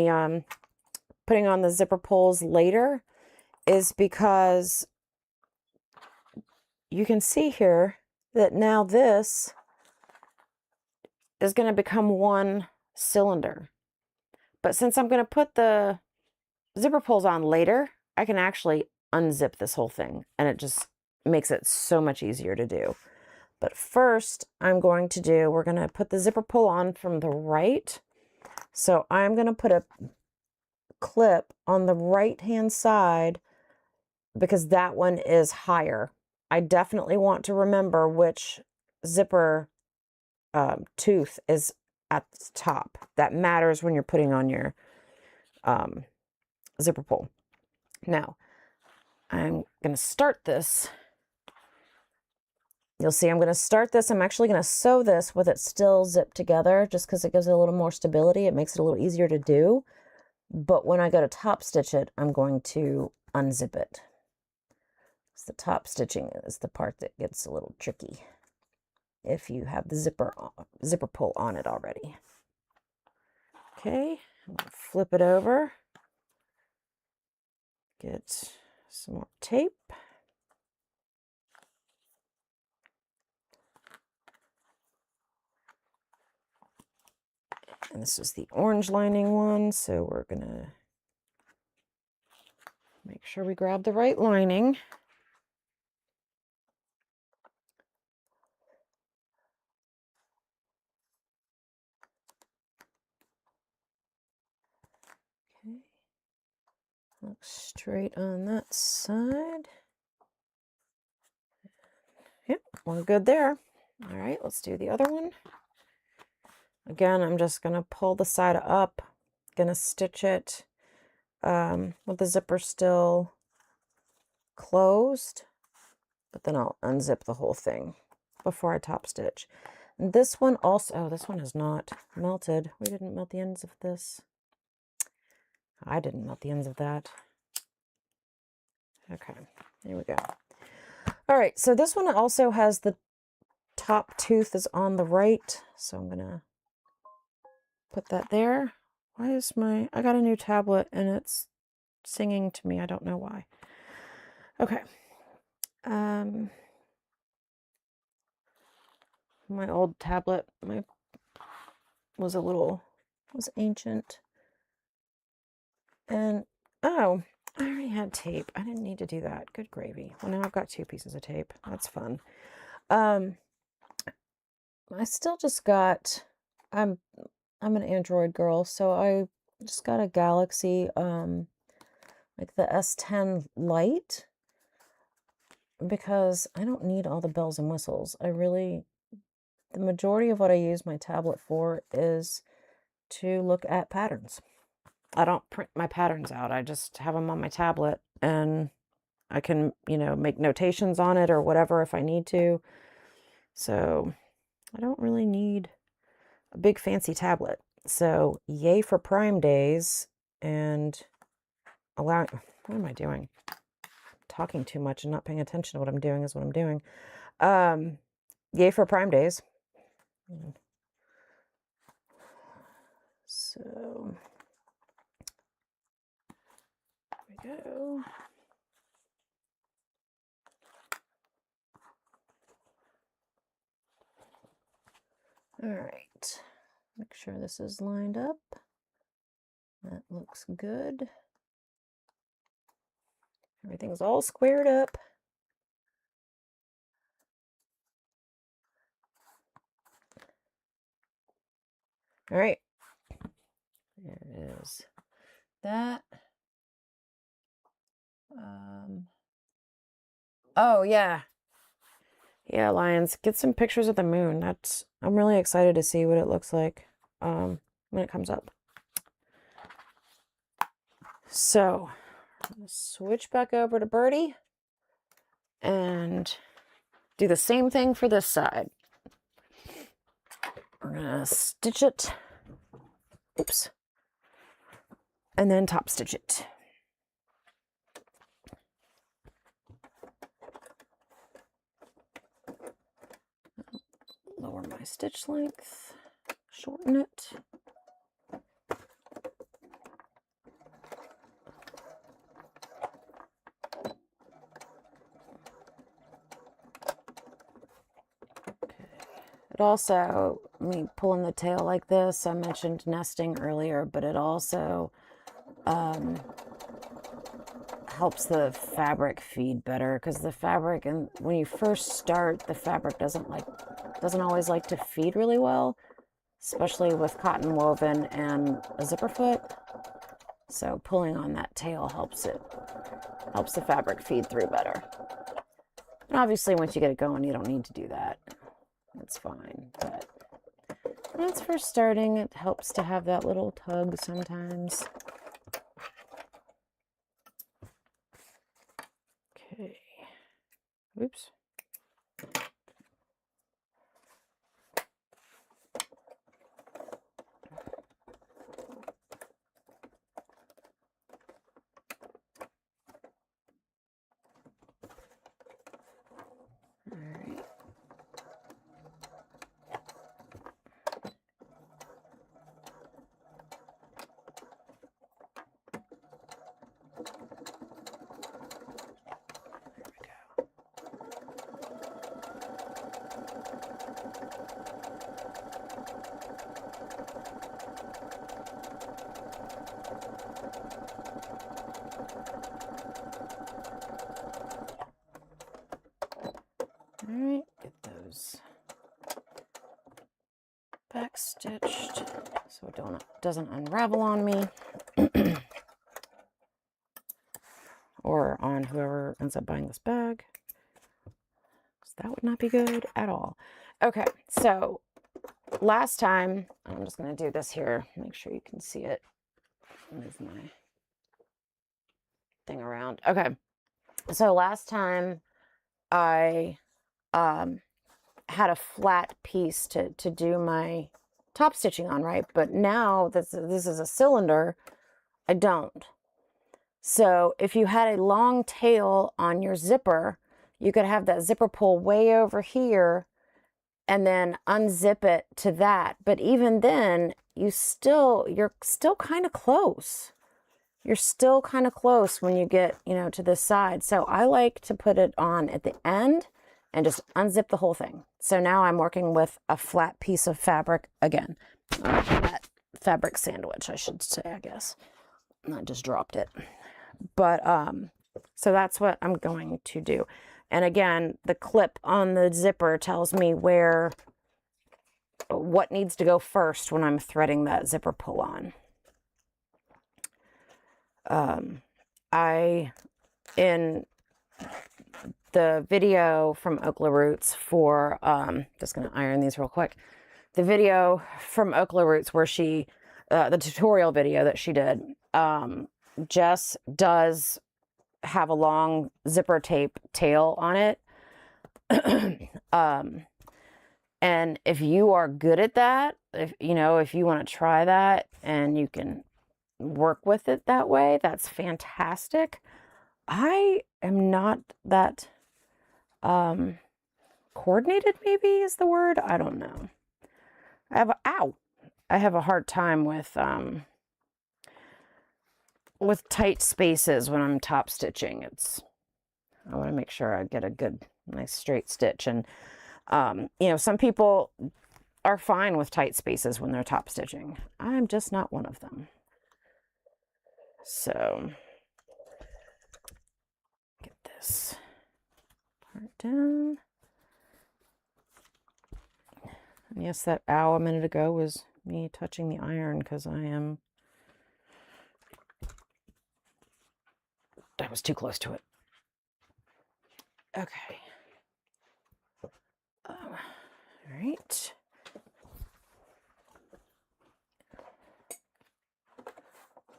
the zipper pulls later is because you can see here that now this is going to become one cylinder. But since I'm going to put the zipper pulls on later, I can actually unzip this whole thing, and it just makes it so much easier to do. But first, we're going to put the zipper pull on from the right. So I'm going to put a clip on the right-hand side because that one is higher. I definitely want to remember which zipper tooth is at the top. That matters when you're putting on your zipper pull. Now, I'm going to start this. You'll see I'm going to start this. I'm actually going to sew this with it still zipped together just because it gives it a little more stability. It makes it a little easier to do. But when I go to top stitch it, I'm going to unzip it. So the top stitching is the part that gets a little tricky if you have the zipper pull on it already. Okay, I'm going to flip it over. Get some more tape. And this is the orange lining one, so we're going to make sure we grab the right lining. Okay. Look straight on that side. Yep, we're good there. All right, let's do the other one. Again, I'm just going to pull the side up, going to stitch it with the zipper still closed, but then I'll unzip the whole thing before I top stitch. And this one also, oh, this one is not melted. We didn't melt the ends of this. I didn't melt the ends of that. Okay, here we go. All right, so this one also has the top tooth is on the right, so I'm gonna put that there. Why is I got a new tablet and it's singing to me. I don't know why. Okay. My old tablet was ancient. And, oh, I already had tape. I didn't need to do that. Good gravy. Well, now I've got 2 pieces of tape. That's fun. I still just got, I'm an Android girl, so I just got a Galaxy, like the S10 Lite. because I don't need all the bells and whistles. The majority of what I use my tablet for is to look at patterns. I don't print my patterns out. I just have them on my tablet and I can, make notations on it or whatever if I need to. So I don't really need a big fancy tablet. So yay for Prime Days and what am I doing? Talking too much and not paying attention to what I'm doing is what I'm doing. Yay for Prime Days. So there we go. All right, make sure this is lined up. That looks good. Everything's all squared up. All right, there it is. That. Oh yeah. Yeah, Lions, get some pictures of the moon. I'm really excited to see what it looks like when it comes up. So, I'm gonna switch back over to Birdie and do the same thing for this side. We're gonna stitch it. Oops. And then top stitch it. Lower my stitch length, shorten it. It also, me pulling the tail like this, I mentioned nesting earlier, but it also helps the fabric feed better because the fabric, and when you first start, the fabric doesn't always like to feed really well, especially with cotton woven and a zipper foot. So pulling on that tail helps the fabric feed through better. And obviously once you get it going, you don't need to do that. That's fine, but that's for starting. It helps to have that little tug sometimes. Okay. Oops. All right, get those back stitched so it doesn't unravel on me or on whoever ends up buying this bag. That would not be good at all. Okay, so last time, I'm just going to do this here, make sure you can see it. Move my thing around. Okay, so last time I had a flat piece to do my top stitching on, right? But now this is a cylinder, I don't. So if you had a long tail on your zipper, you could have that zipper pull way over here and then unzip it to that. But even then, you're still kind of close. You're still kind of close when you get, to this side. So I like to put it on at the end and just unzip the whole thing. So now I'm working with a flat piece of fabric again. That fabric sandwich, I should say, I guess. I just dropped it. But so that's what I'm going to do. And again, the clip on the zipper tells me what needs to go first when I'm threading that zipper pull on. In the video from Okla Roots for, just going to iron these real quick. The video from Okla Roots where she, the tutorial video that she did, Jess does have a long zipper tape tail on it. And if you are good at that, if you want to try that and you can work with it that way, that's fantastic. I am not that coordinated, maybe is the word. I don't know. I have a hard time with tight spaces when I'm top stitching. I want to make sure I get a good, nice straight stitch. And some people are fine with tight spaces when they're top stitching. I'm just not one of them. So get this part down. And yes, that ow a minute ago was me touching the iron because I was too close to it. Okay. All right.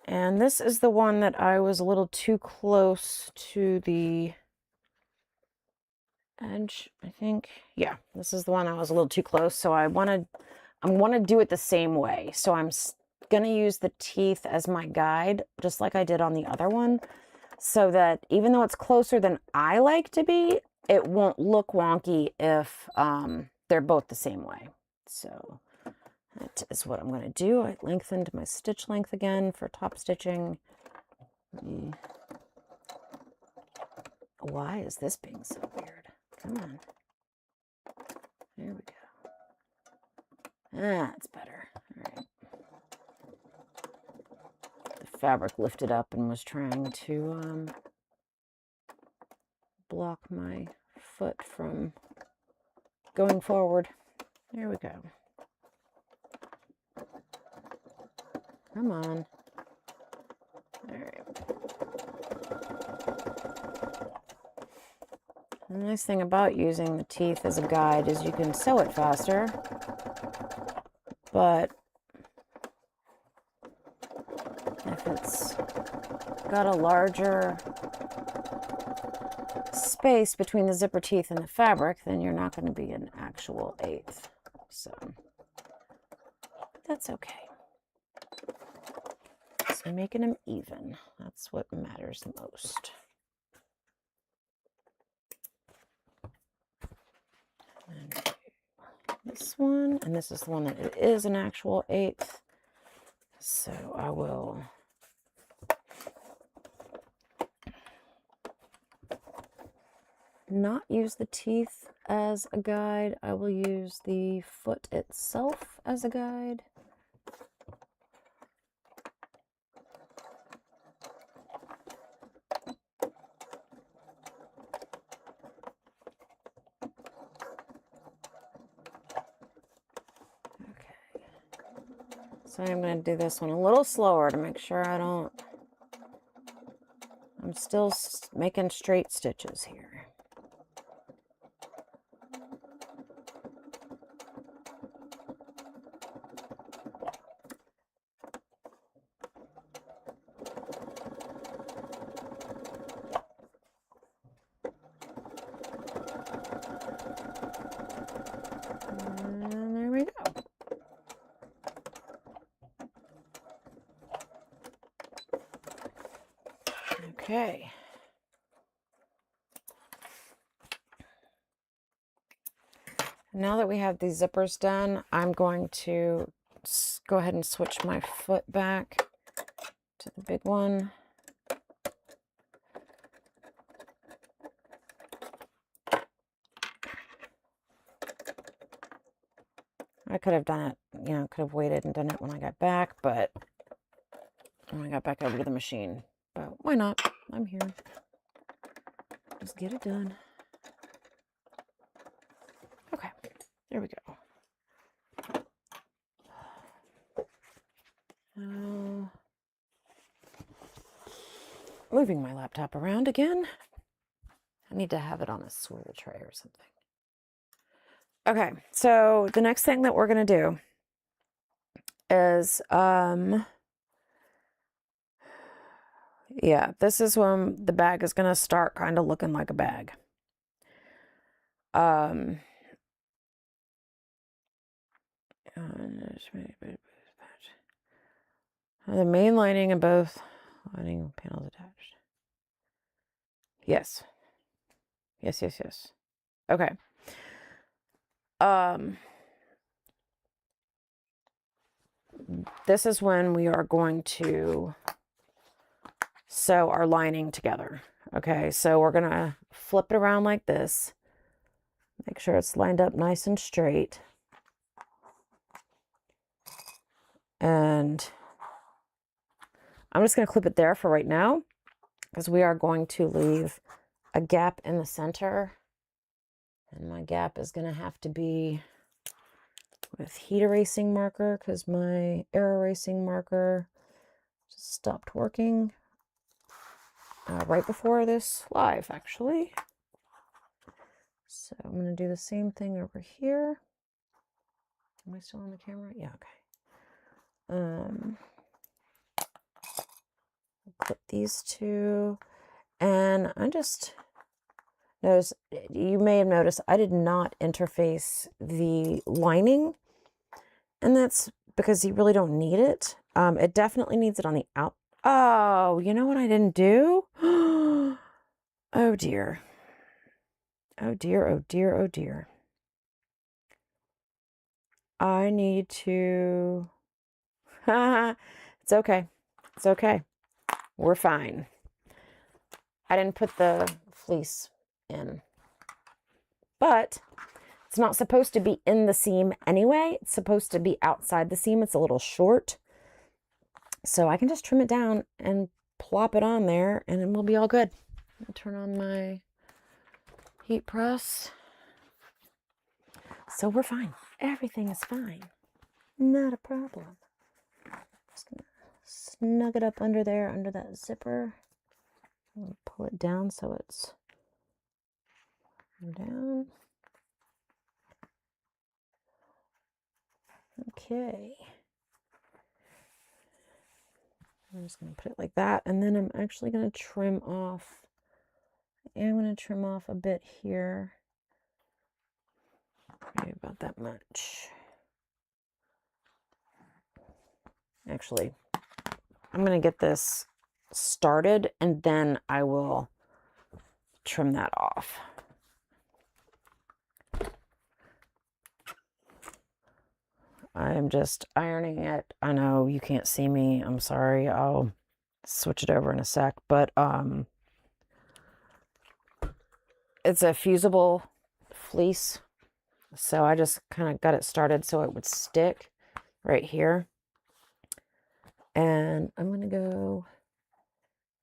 And this is the one that I was a little too close to the edge, I think. Yeah, this is the one I was a little too close. So I want to do it the same way. So I'm going to use the teeth as my guide, just like I did on the other one, so that even though it's closer than I like to be, it won't look wonky if they're both the same way. So that is what I'm going to do. I lengthened my stitch length again for top stitching. Why is this being so weird? Come on. There we go. That's better. All right. The fabric lifted up and was trying to block my foot from going forward. There we go. Come on. All right. The nice thing about using the teeth as a guide is you can sew it faster, but if it's got a larger space between the zipper teeth and the fabric, then you're not going to be an actual eighth. So that's okay. So making them even, that's what matters the most. And this one, and this is the one that it is an actual eighth. So I will not use the teeth as a guide. I will use the foot itself as a guide. So I'm going to do this one a little slower to make sure I'm still making straight stitches here. And there we go. Okay. Now that we have these zippers done, I'm going to go ahead and switch my foot back to the big one. I could have done it, could have waited and done it when I got back, but when I got back over to the machine. But why not? I'm here. Just get it done. Okay, there we go. Moving my laptop around again. I need to have it on a swivel tray or something. Okay, so the next thing that we're gonna do is, yeah, this is when the bag is gonna start kind of looking like a bag. The main lining and both lining panels attached. Yes. Yes, yes, yes. Okay. This is when we are going to sew our lining together. Okay, so we're gonna flip it around like this. Make sure it's lined up nice and straight. And I'm just gonna clip it there for right now because we are going to leave a gap in the center. And my gap is gonna have to be with heat erasing marker because my air erasing marker just stopped working right before this live, actually. So I'm going to do the same thing over here. Am I still on the camera? Yeah, okay. Clip these two. And I just noticed, you may have noticed, I did not interface the lining. And that's because you really don't need it. It definitely needs it on the out. Oh, you know what I didn't do? Oh dear. Oh dear, oh dear, oh dear. I need to... It's okay. It's okay. We're fine. I didn't put the fleece in. But it's not supposed to be in the seam anyway. It's supposed to be outside the seam. It's a little short. So I can just trim it down and plop it on there and then we'll be all good. I'll turn on my heat press. So we're fine. Everything is fine. Not a problem. Just gonna snug it up under there, under that zipper. Pull it down so it's down. Okay. I'm just going to put it like that. And then I'm actually going to trim off. I'm going to trim off a bit here. Maybe about that much. Actually, I'm going to get this started and then I will trim that off. I'm just ironing it. I know you can't see me. I'm sorry. I'll switch it over in a sec, but it's a fusible fleece. So I just kind of got it started so it would stick right here. And I'm going to go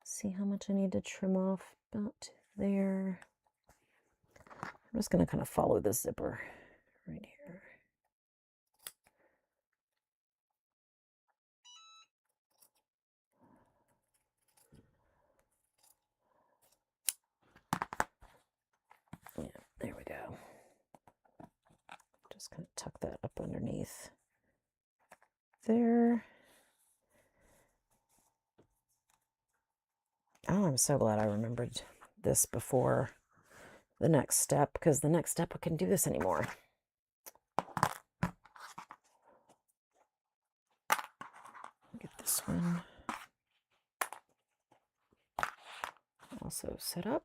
see how much I need to trim off about there. I'm just going to kind of follow the zipper right here. Yeah, there we go. Just kind of tuck that up underneath there. Oh, I'm so glad I remembered this before the next step, because the next step I couldn't do this anymore. Get this one also set up.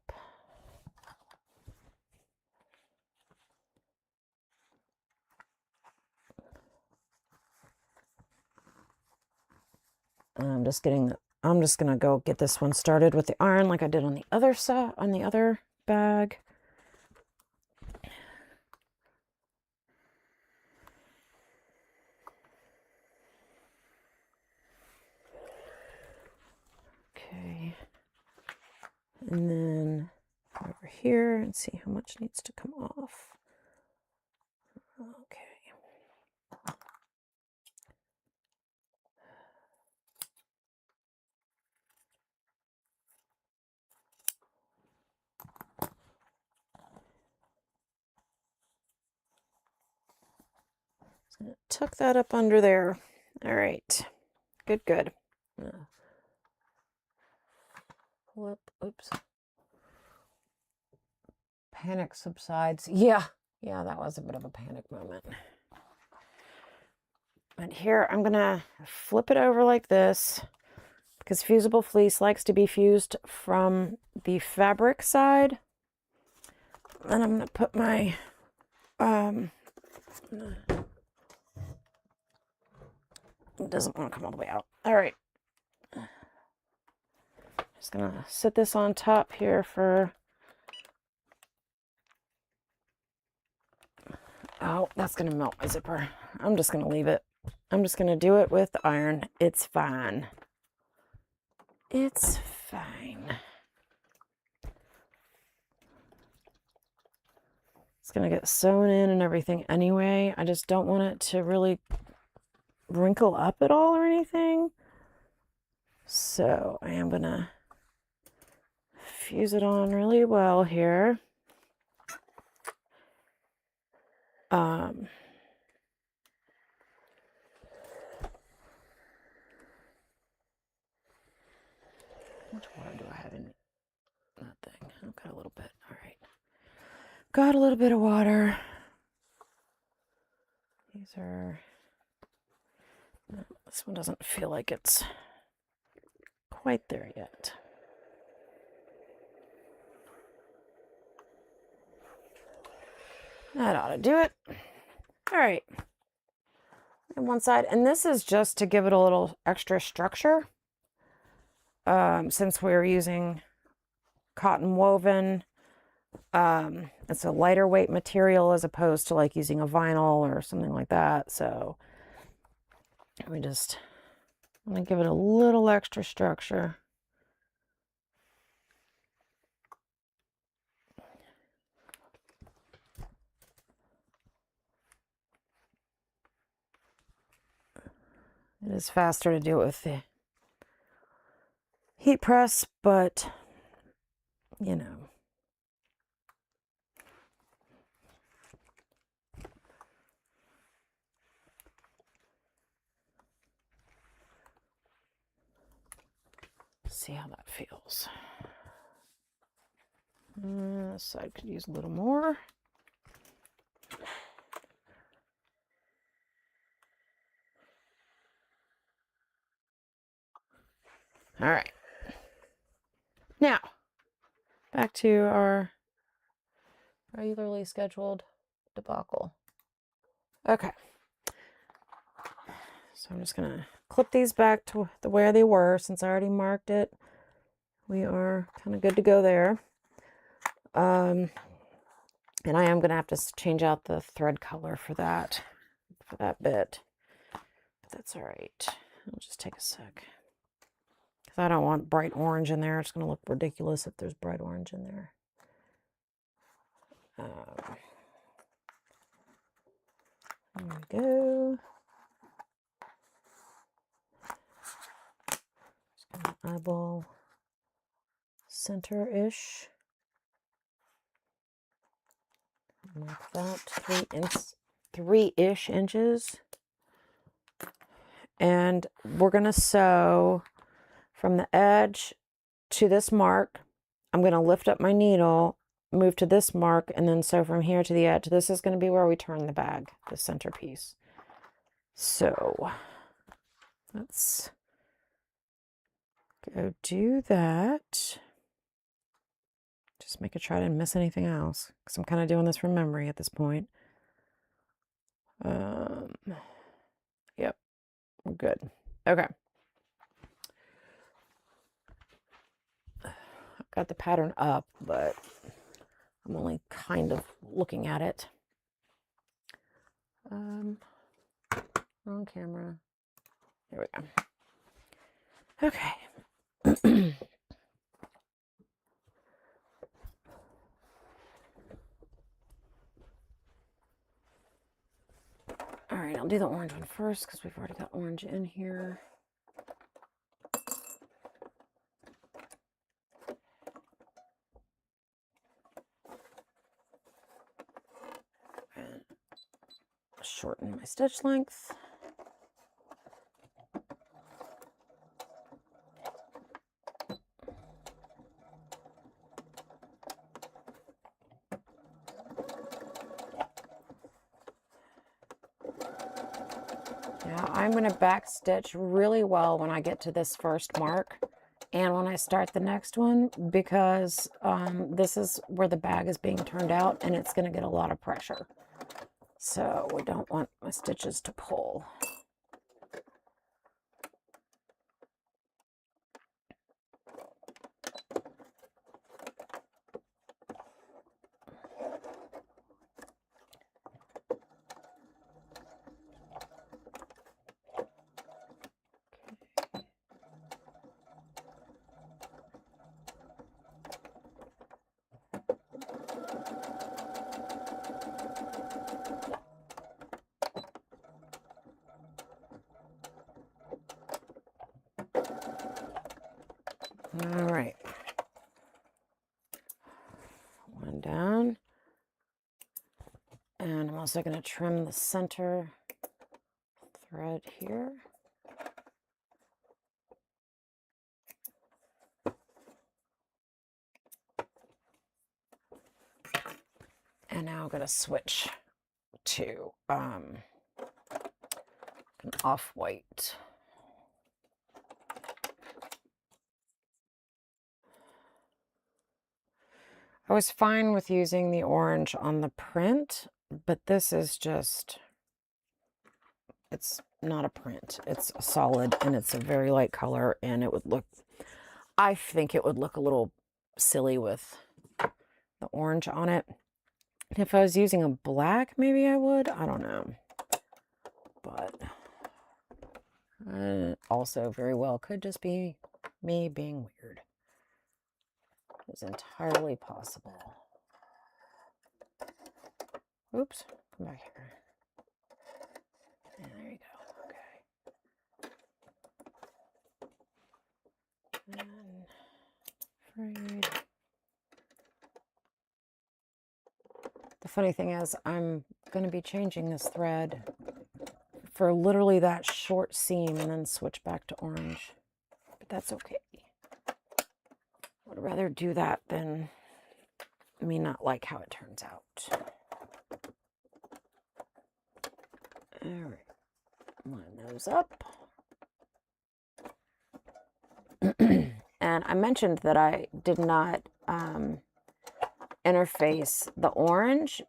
I'm just gonna go get this one started with the iron like I did on the other side, on the other bag. Okay. And then over here and see how much needs to come off. Okay. Tuck that up under there. All right. Good, good. Whoop, oops. Panic subsides. Yeah, that was a bit of a panic moment. And here I'm gonna flip it over like this because fusible fleece likes to be fused from the fabric side. Then I'm gonna put my it doesn't want to come all the way out. All right. Just gonna sit this on top here for, oh, that's gonna melt my zipper. I'm just gonna leave it. I'm just gonna do it with the iron. It's fine. It's fine. It's gonna get sewn in and everything anyway. I just don't want it to really wrinkle up at all or anything. So I am gonna fuse it on really well here. How much water do I have in that thing? I've got a little bit. All right. Got a little bit of water. These are, no, this one doesn't feel like it's quite there yet. That ought to do it. All right. And one side, and this is just to give it a little extra structure. Since we're using cotton woven, it's a lighter weight material as opposed to like using a vinyl or something like that. So we just want to give it a little extra structure. It is faster to do it with the heat press, but you know. See how that feels. This side could use a little more. All right. Now, back to our regularly scheduled debacle. Okay. So I'm just gonna clip these back to the where they were since I already marked it. We are kind of good to go there. And I am gonna have to change out the thread color for that bit. But that's all right. I'll just take a sec. Because I don't want bright orange in there. It's gonna look ridiculous if there's bright orange in there. There we go. Just gonna eyeball center-ish. Mark that 3-ish inches. And we're gonna sew from the edge to this mark. I'm gonna lift up my needle, move to this mark, and then sew from here to the edge. This is gonna be where we turn the bag, the centerpiece. So let's go do that. Just make sure I didn't miss anything else, because I'm kind of doing this from memory at this point. Yep, we're good. Okay. I've got the pattern up, but I'm only kind of looking at it. Wrong camera. There we go. Okay. All right, I'll do the orange one first because we've already got orange in here. And shorten my stitch length. Now I'm going to back stitch really well when I get to this first mark and when I start the next one, because this is where the bag is being turned out and it's going to get a lot of pressure. So we don't want my stitches to pull. All right. One down. And I'm also going to trim the center thread here. And now I'm going to switch to an off-white. I was fine with using the orange on the print, but this is just, it's not a print. It's a solid and it's a very light color, and it would look, I think it would look a little silly with the orange on it. If I was using a black, maybe I would. I don't know. But also very well could just be me being weird. It's entirely possible. Oops, come back here. And there you go. Okay. And frayed. The funny thing is, I'm going to be changing this thread for literally that short seam and then switch back to orange. But that's okay. I would rather do that than me not like how it turns out. All right, line those up. And I mentioned that I did not interface the orange.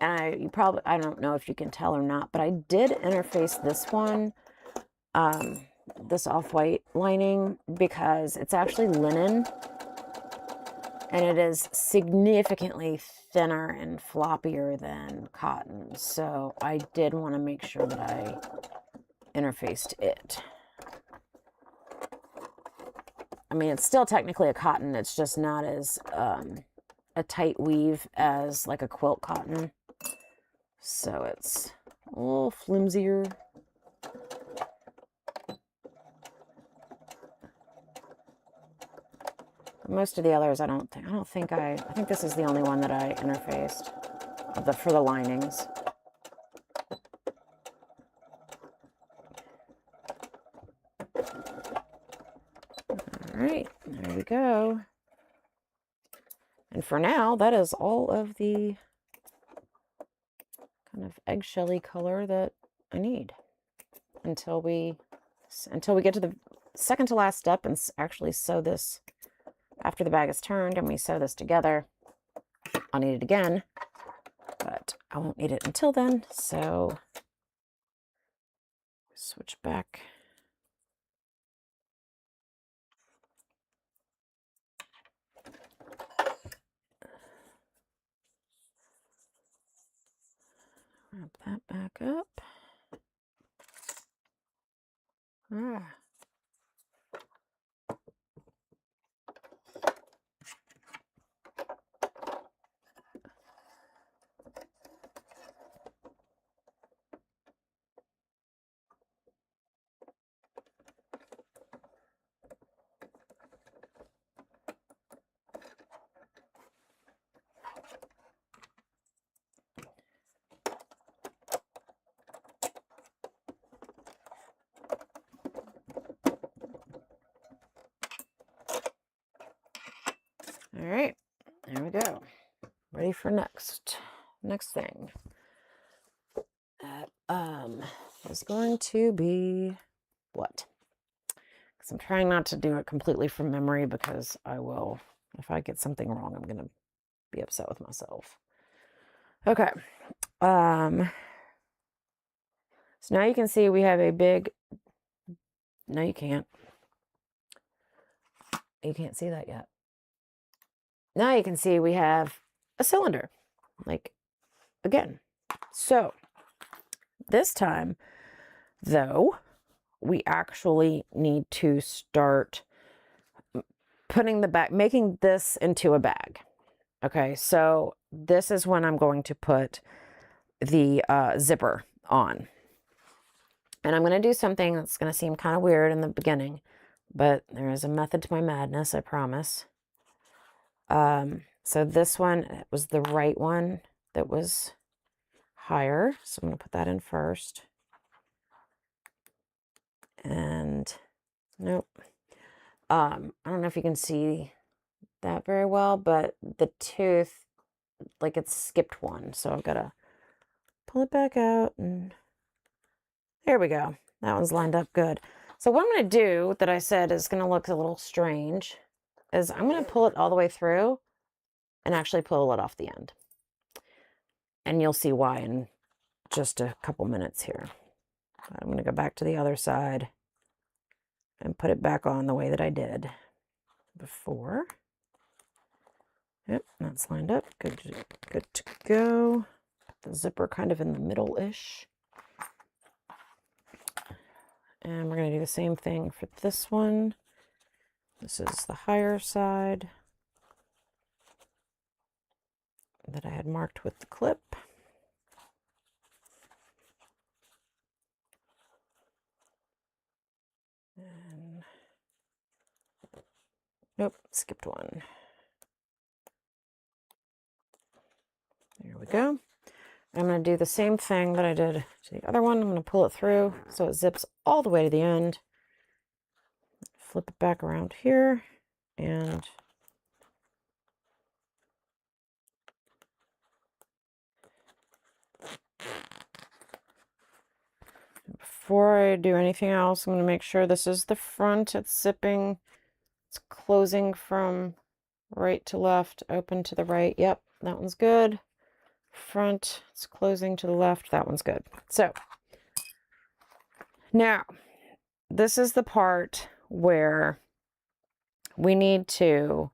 And I don't know if you can tell or not, but I did interface this one, this off-white lining, because it's actually linen. And it is significantly thinner and floppier than cotton. So I did want to make sure that I interfaced it. I mean, it's still technically a cotton. It's just not as a tight weave as like a quilt cotton. So it's a little flimsier. Most of the others, I think this is the only one that I interfaced for the linings. All right, there we go. And for now, that is all of the kind of eggshelly color that I need until we get to the second to last step and actually sew this. After the bag is turned and we sew this together, I'll need it again, but I won't need it until then. So switch back. Wrap that back up. Ah. All right, there we go. Ready for next thing. Is going to be what? Because I'm trying not to do it completely from memory, because I will, if I get something wrong, I'm gonna be upset with myself. Okay. So now you can see we have a big, no, you can't. You can't see that yet. Now you can see we have a cylinder, like, again. So this time, though, we actually need to start putting the bag, making this into a bag. Okay, so this is when I'm going to put the zipper on. And I'm going to do something that's going to seem kind of weird in the beginning, but there is a method to my madness, I promise. So this one was the right one that was higher. So I'm going to put that in first. And nope. I don't know if you can see that very well, but the tooth, like, it's skipped one. So I've got to pull it back out, and there we go. That one's lined up good. So what I'm going to do, that I said is going to look a little strange, is I'm going to pull it all the way through and actually pull it off the end. And you'll see why in just a couple minutes here. I'm going to go back to the other side and put it back on the way that I did before. Yep, that's lined up. Good to go. The zipper kind of in the middle-ish. And we're going to do the same thing for this one. This is the higher side that I had marked with the clip. And nope, skipped one. There we go. I'm going to do the same thing that I did to the other one. I'm going to pull it through so it zips all the way to the end. Flip it back around here, and before I do anything else, I'm going to make sure this is the front. It's zipping. It's closing from right to left, open to the right. Yep, that one's good. Front, it's closing to the left. That one's good. So now this is the part where we need to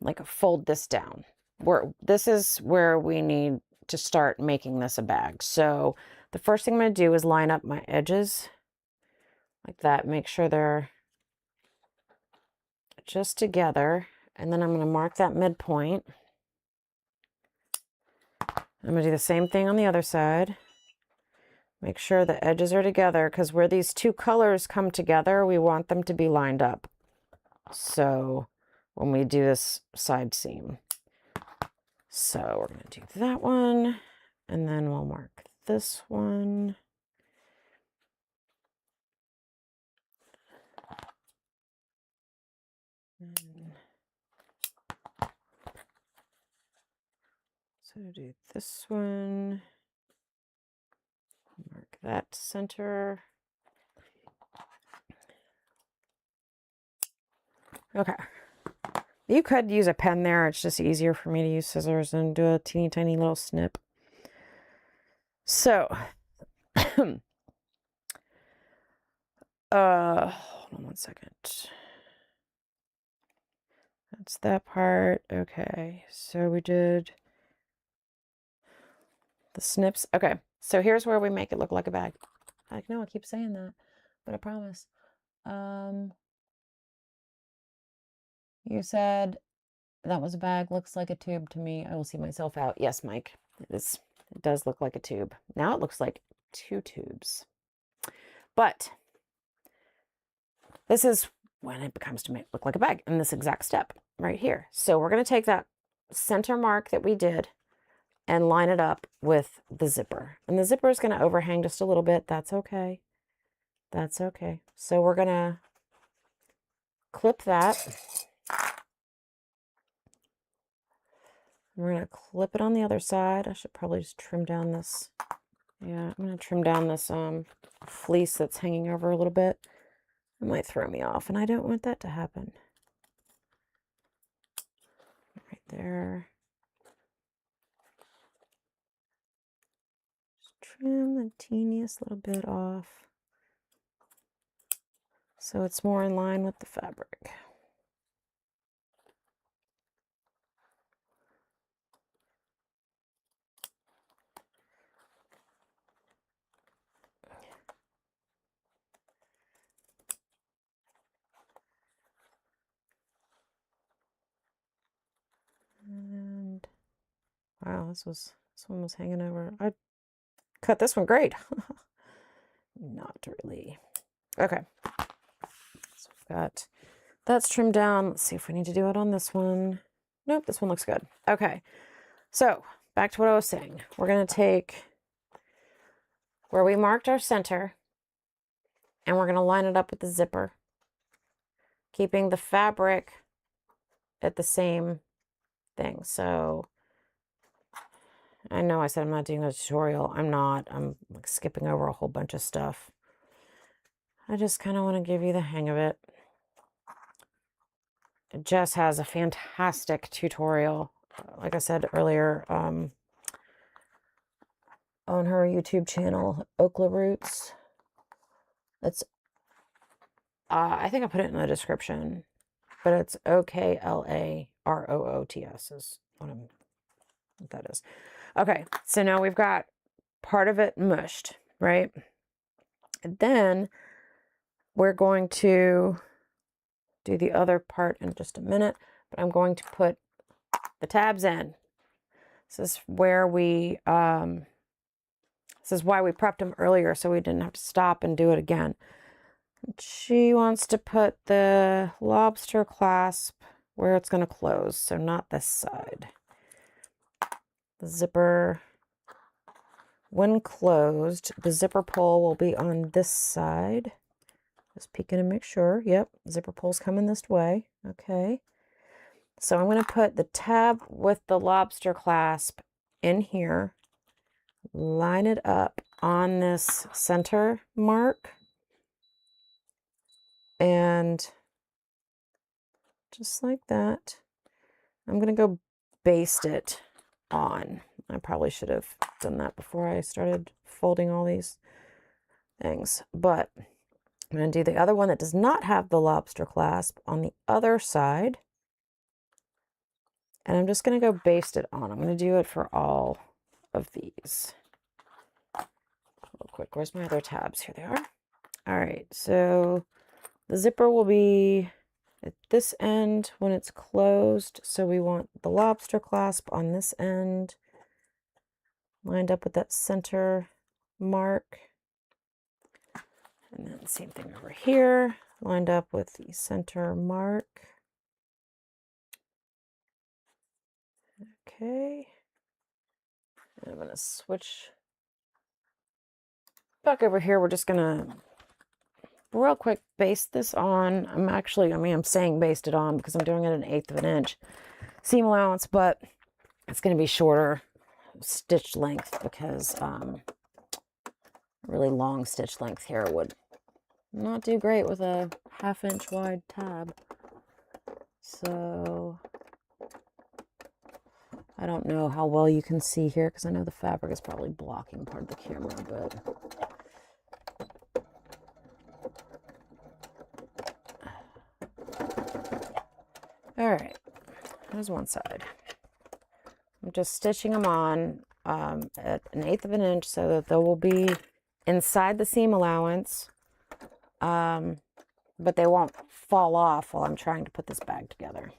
like fold this down. This is where we need to start making this a bag. So the first thing I'm going to do is line up my edges like that. Make sure they're just together. And then I'm going to mark that midpoint. I'm going to do the same thing on the other side. Make sure the edges are together, because where these two colors come together, we want them to be lined up. So when we do this side seam. So we're going to do that one, and then we'll mark this one. So do this one, mark that center. Okay. You could use a pen there. It's just easier for me to use scissors and do a teeny tiny little snip. So, hold on one second. That's that part. Okay, so we did the snips. Okay, so here's where we make it look like a bag. I know I keep saying that, but I promise. You said that was a bag, looks like a tube to me. I will see myself out. Yes, Mike, it does look like a tube. Now it looks like two tubes. But this is when it becomes to look like a bag in this exact step right here. So we're going to take that center mark that we did and line it up with the zipper. And the zipper is going to overhang just a little bit. That's okay. That's okay. So we're going to clip that. We're going to clip it on the other side. I should probably just trim down this. Yeah, I'm going to trim down this fleece that's hanging over a little bit. It might throw me off, and I don't want that to happen. Right there. Just trim the teeniest little bit off so it's more in line with the fabric. And wow, this one was hanging over. I cut this one great. Not really. Okay. So we've got that's trimmed down. Let's see if we need to do it on this one. Nope, this one looks good. Okay. So back to what I was saying. We're going to take where we marked our center and we're going to line it up with the zipper, keeping the fabric at the same thing. So I know I said I'm not doing a tutorial. I'm not. I'm like skipping over a whole bunch of stuff. I just kind of want to give you the hang of it. Jess has a fantastic tutorial, like I said earlier, on her YouTube channel, Okla Roots. It's, I think I put it in the description, but it's OKLAROOTS is what that is. Okay, so now we've got part of it mushed, right? And then we're going to do the other part in just a minute, but I'm going to put the tabs in. This is where we, this is why we prepped them earlier, so we didn't have to stop and do it again. She wants to put the lobster clasp where it's going to close, so not this side. The zipper, when closed, the zipper pull will be on this side. Just peeking and make sure. Yep, zipper pull's coming this way. Okay. So I'm going to put the tab with the lobster clasp in here, line it up on this center mark, and just like that, I'm going to go baste it on. I probably should have done that before I started folding all these things, but I'm going to do the other one that does not have the lobster clasp on the other side. And I'm just going to go baste it on. I'm going to do it for all of these. Real quick, where's my other tabs? Here they are. All right, so the zipper will be at this end when it's closed. So we want the lobster clasp on this end, lined up with that center mark. And then same thing over here, lined up with the center mark. Okay. And I'm going to switch back over here. We're just going to real quick baste this on. I'm saying baste it on because I'm doing it 1/8 of an inch seam allowance, but it's going to be shorter stitch length because really long stitch length here would not do great with a 1/2 inch wide tab. So I don't know how well you can see here because I know the fabric is probably blocking part of the camera, but all right, there's one side. I'm just stitching them on at 1/8 of an inch so that they will be inside the seam allowance, but they won't fall off while I'm trying to put this bag together.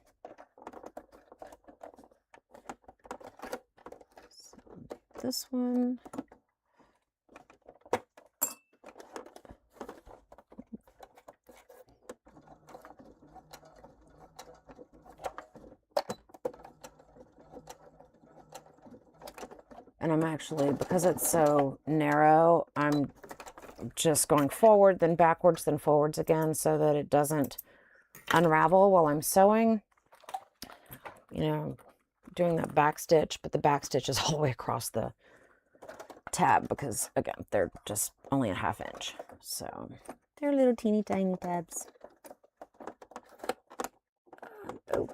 So this one. And I'm actually, because it's so narrow, I'm just going forward, then backwards, then forwards again so that it doesn't unravel while I'm sewing. You know, doing that back stitch, but the back stitch is all the way across the tab because, again, they're just only a 1/2 inch. So they're little teeny tiny tabs. Oh,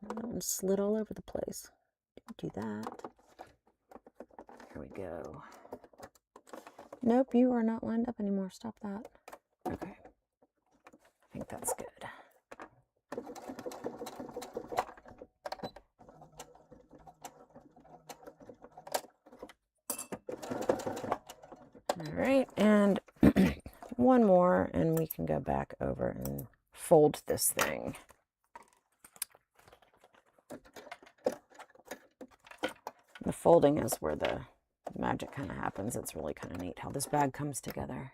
I'm slid all over the place. Don't do that. Here we go. Nope, you are not lined up anymore. Stop that. Okay. I think that's good. All right, and one more, and we can go back over and fold this thing. The folding is where the magic kind of happens. It's really kind of neat how this bag comes together.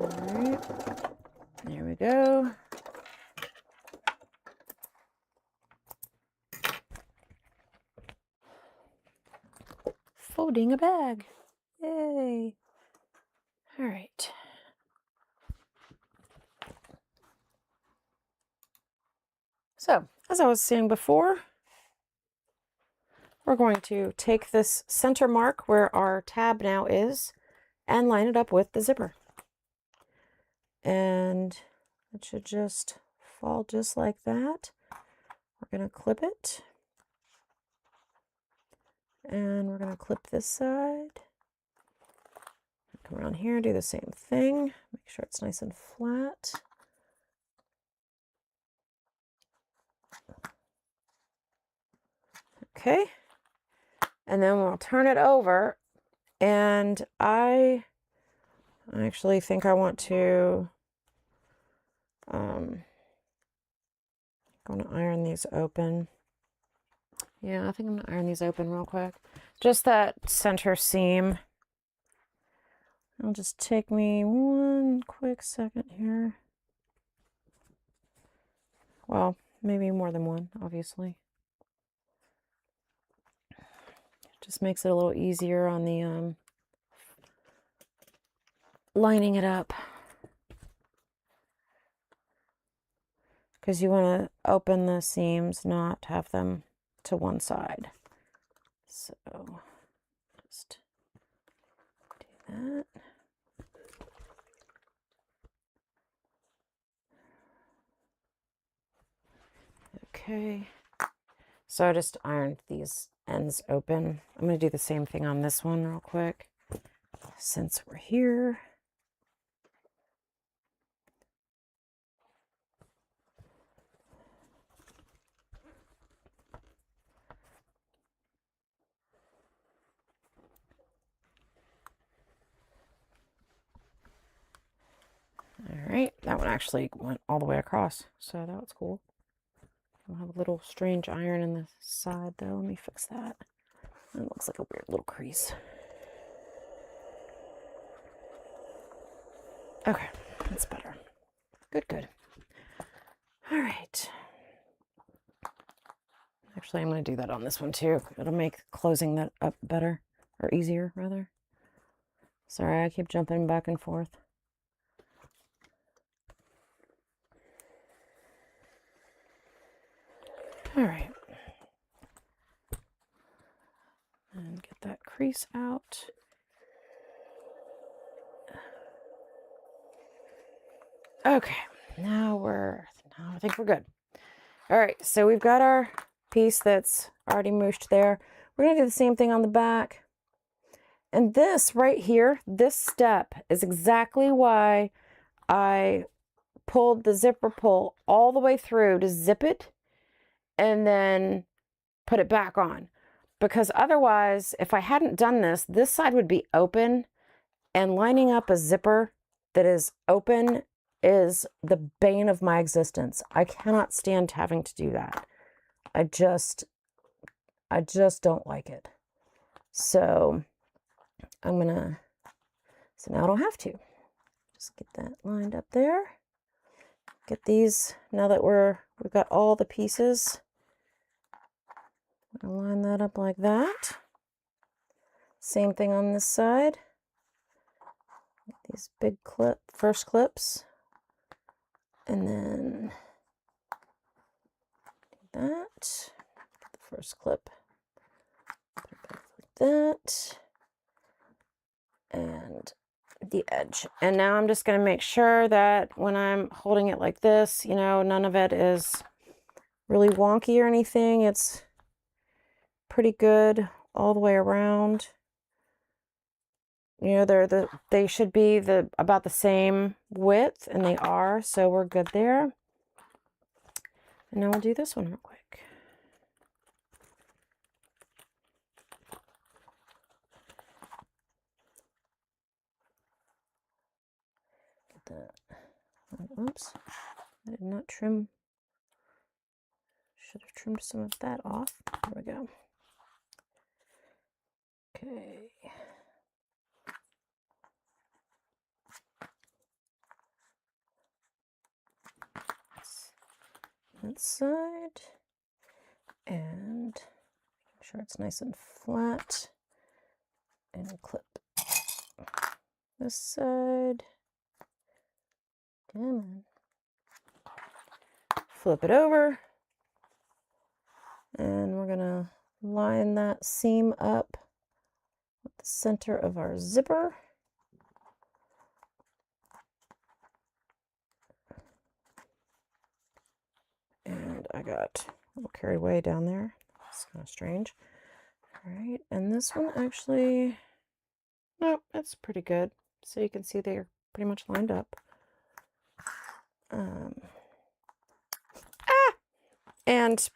All right, there we go. Folding a bag. Yay. All right. So, as I was saying before, we're going to take this center mark where our tab now is and line it up with the zipper. And it should just fall just like that. We're going to clip it. And we're going to clip this side. Come around here, do the same thing. Make sure it's nice and flat. Okay. And then we'll turn it over. And I actually think I want to going to iron these open. Yeah, I think I'm going to iron these open real quick. Just that center seam. It'll just take me one quick second here. Well, maybe more than one, obviously. Just makes it a little easier on the lining it up. Because you want to open the seams, not have them to one side. So just do that. Okay. So I just ironed these ends open. I'm going to do the same thing on this one real quick since we're here. All right, that one actually went all the way across, so that was cool. I'll have a little strange iron in the side though. Let me fix that. It looks like a weird little crease. Okay, that's better. Good, good. All right. Actually, I'm going to do that on this one too. It'll make closing that up better, or easier rather. Sorry, I keep jumping back and forth. All right. And get that crease out. Okay, now I think we're good. All right, so we've got our piece that's already mooshed there. We're gonna do the same thing on the back. And this right here, this step is exactly why I pulled the zipper pull all the way through to zip it and then put it back on. Because otherwise, if I hadn't done this, this side would be open, and lining up a zipper that is open is the bane of my existence. I cannot stand having to do that. I just don't like it. So so now I don't have to. Just get that lined up there. Get these, now that we've got all the pieces, Line that up like that. Same thing on this side. These big first clips. And then that. The first clip. Put it back like that. And the edge. And now I'm just going to make sure that when I'm holding it like this, you know, none of it is really wonky or anything. It's pretty good all the way around. You know, they should be about the same width, and they are, so we're good there. And now we'll do this one real quick. Get that. Oops, I did not trim. Should have trimmed some of that off. There we go. Okay. That side, and make sure it's nice and flat, and clip this side. Come on. Flip it over, and we're gonna line that seam up with the center of our zipper. And I got a little carried away down there. It's kind of strange. All right, and this one actually, no, it's pretty good. So you can see they're pretty much lined up. And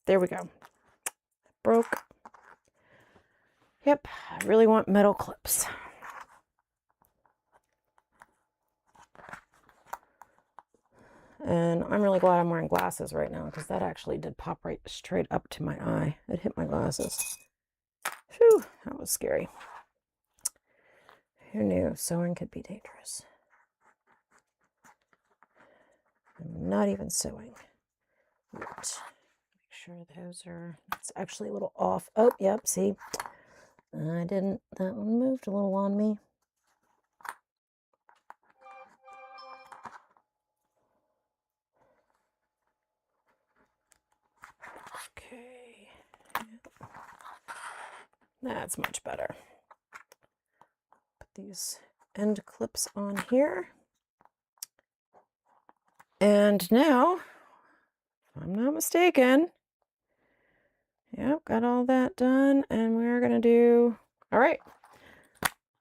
there we go. Broke. Yep, I really want metal clips. And I'm really glad I'm wearing glasses right now, because that actually did pop right straight up to my eye. It hit my glasses. Phew, that was scary. Who knew sewing could be dangerous? I'm not even sewing. Right. Make sure those are, it's actually a little off. Oh, yep, see? I didn't, that one moved a little on me. Okay. That's much better. Put these end clips on here. And now, if I'm not mistaken, yep, got all that done, and we're gonna do, all right,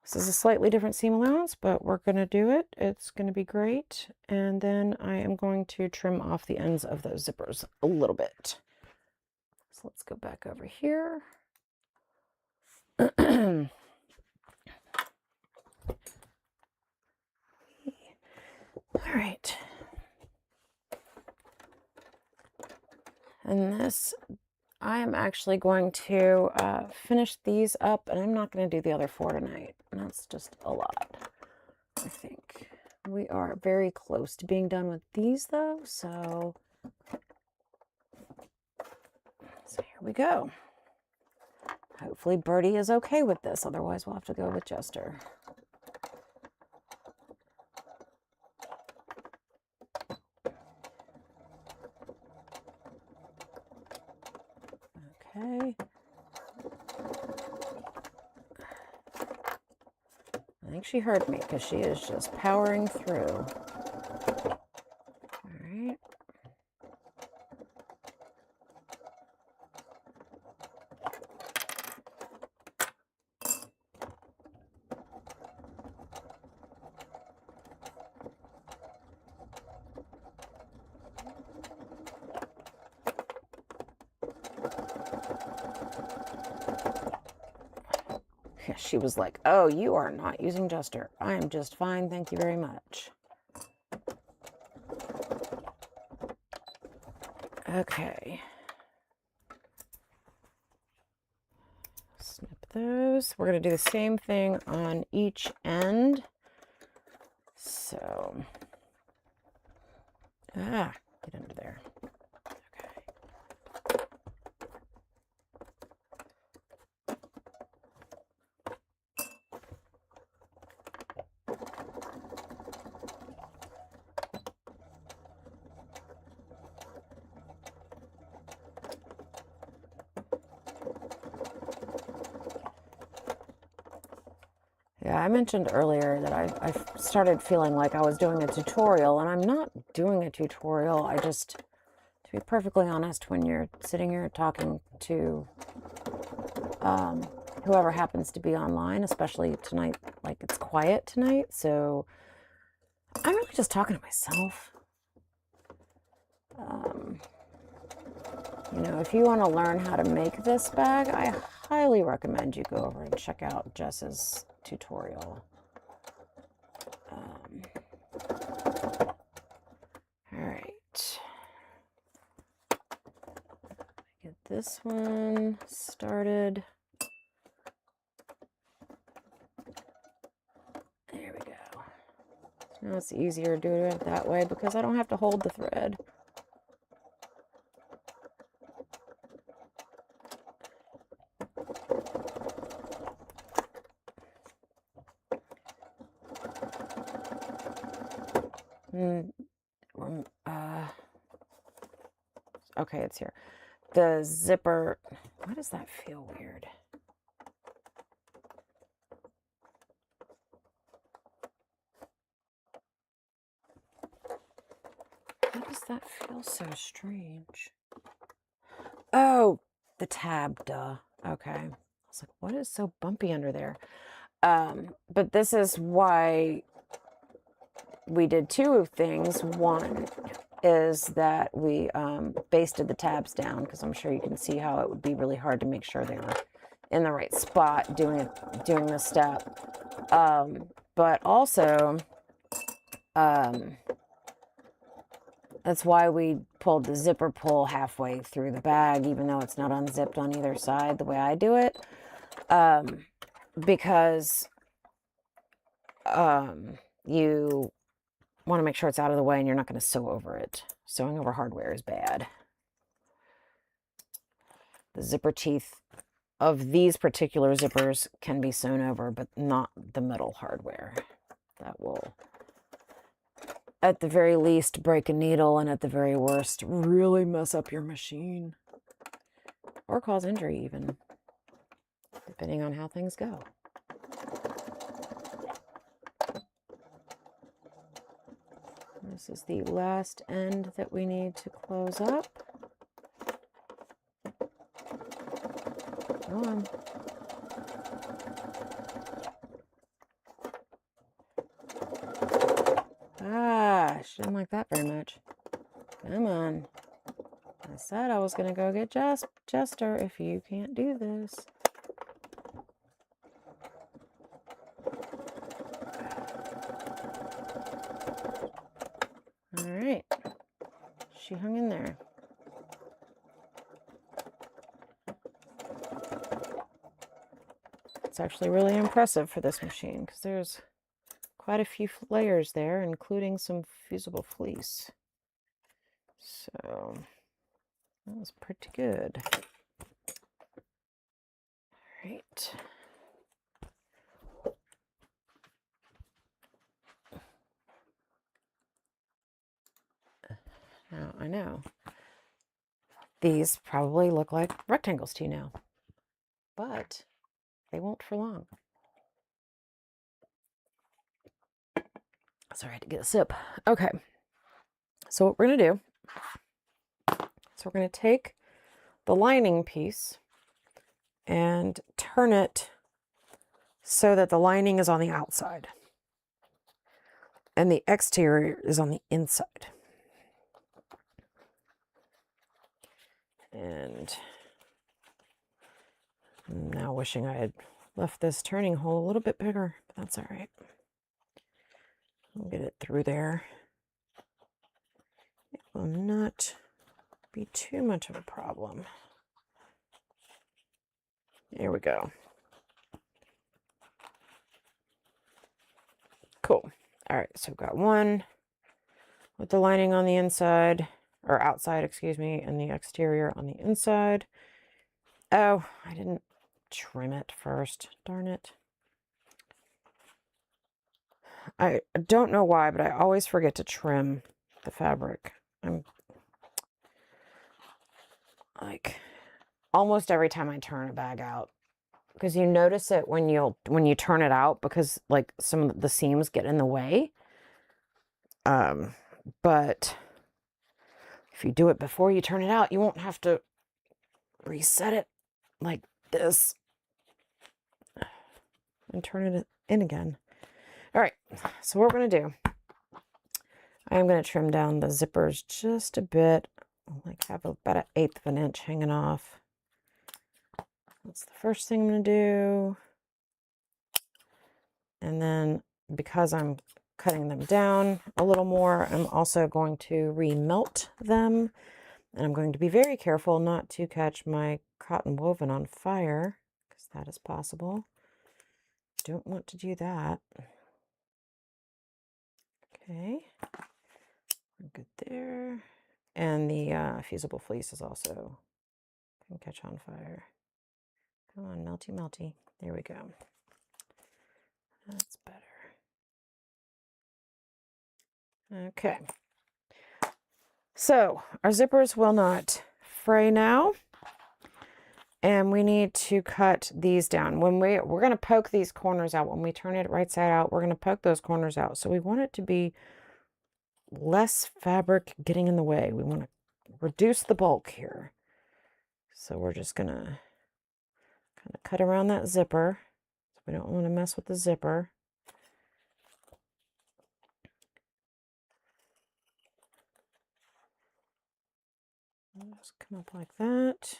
this is a slightly different seam allowance, but we're gonna do it. It's gonna be great. And then I am going to trim off the ends of those zippers a little bit. So let's go back over here. All right. And this, I am actually going to finish these up, and I'm not going to do the other 4 tonight. And that's just a lot, I think. We are very close to being done with these, though, so here we go. Hopefully Birdie is okay with this, otherwise we'll have to go with Jester. Okay. I think she heard me, because she is just powering through. All right. She was like, oh, you are not using Jester. I am just fine, thank you very much. Okay. Snip those. We're going to do the same thing on each end. So, get under there. Okay. Yeah, I mentioned earlier that I started feeling like I was doing a tutorial, and I'm not doing a tutorial. To be perfectly honest, when you're sitting here talking to whoever happens to be online, especially tonight, like it's quiet tonight, so I'm really just talking to myself. You know, if you want to learn how to make this bag, I highly recommend you go over and check out Jess's tutorial. All right. Get this one started. There we go. Now it's easier to do it that way because I don't have to hold the thread. Okay, it's here. The zipper, why does that feel weird? Why does that feel so strange? Oh, the tab, duh. Okay. I was like, what is so bumpy under there? But this is why we did two things. One is that we basted the tabs down, because I'm sure you can see how it would be really hard to make sure they were in the right spot doing this step. But also, that's why we pulled the zipper pull halfway through the bag, even though it's not unzipped on either side the way I do it. Because you want to make sure it's out of the way and you're not going to sew over it. Sewing over hardware is bad. The zipper teeth of these particular zippers can be sewn over, but not the metal hardware. That will, at the very least, break a needle, and at the very worst, really mess up your machine. Or cause injury, even, depending on how things go. This is the last end that we need to close up. Come on. Ah, she didn't like that very much. Come on. I said I was going to go get Jester if you can't do this. All right. She hung in there. It's actually really impressive for this machine because there's quite a few layers there, including some fusible fleece. So that was pretty good. All right. Now I know these probably look like rectangles to you now, but they won't for long. Sorry, I had to get a sip. Okay, so what we're going to do, we're going to take the lining piece and turn it so that the lining is on the outside and the exterior is on the inside. And I'm now wishing I had left this turning hole a little bit bigger, but that's all right. We'll get it through there. It will not be too much of a problem. There we go. Cool. All right, so we've got one with the lining on the inside, or outside, excuse me, and the exterior on the inside. Oh, I didn't trim it first. Darn it. I don't know why, but I always forget to trim the fabric. I'm like, almost every time I turn a bag out, because you notice it when you turn it out, because like some of the seams get in the way. But if you do it before you turn it out, you won't have to reset it like this and turn it in again. All right, so what we're going to do, I'm going to trim down the zippers just a bit, like have about an 1/8 of an inch hanging off. That's the first thing I'm going to do. And then because I'm cutting them down a little more, I'm also going to remelt them. And I'm going to be very careful not to catch my cotton woven on fire, because that is possible. Don't want to do that. Okay, we're good there. And the fusible fleece is also can catch on fire. Come on, melty, melty. There we go. That's better. Okay. So our zippers will not fray now. And we need to cut these down. When we're going to poke these corners out. When we turn it right side out, we're going to poke those corners out. So we want it to be less fabric getting in the way. We want to reduce the bulk here. So we're just going to kind of cut around that zipper. So we don't want to mess with the zipper. Just come up like that.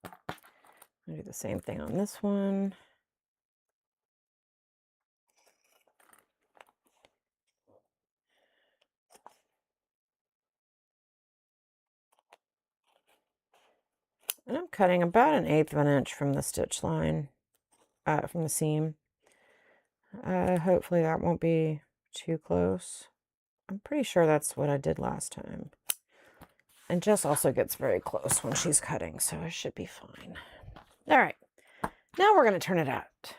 I'll do the same thing on this one. And I'm cutting about an 1/8 of an inch from the stitch line, from the seam. Hopefully that won't be too close. I'm pretty sure that's what I did last time. And Jess also gets very close when she's cutting, so I should be fine. All right, now we're going to turn it out.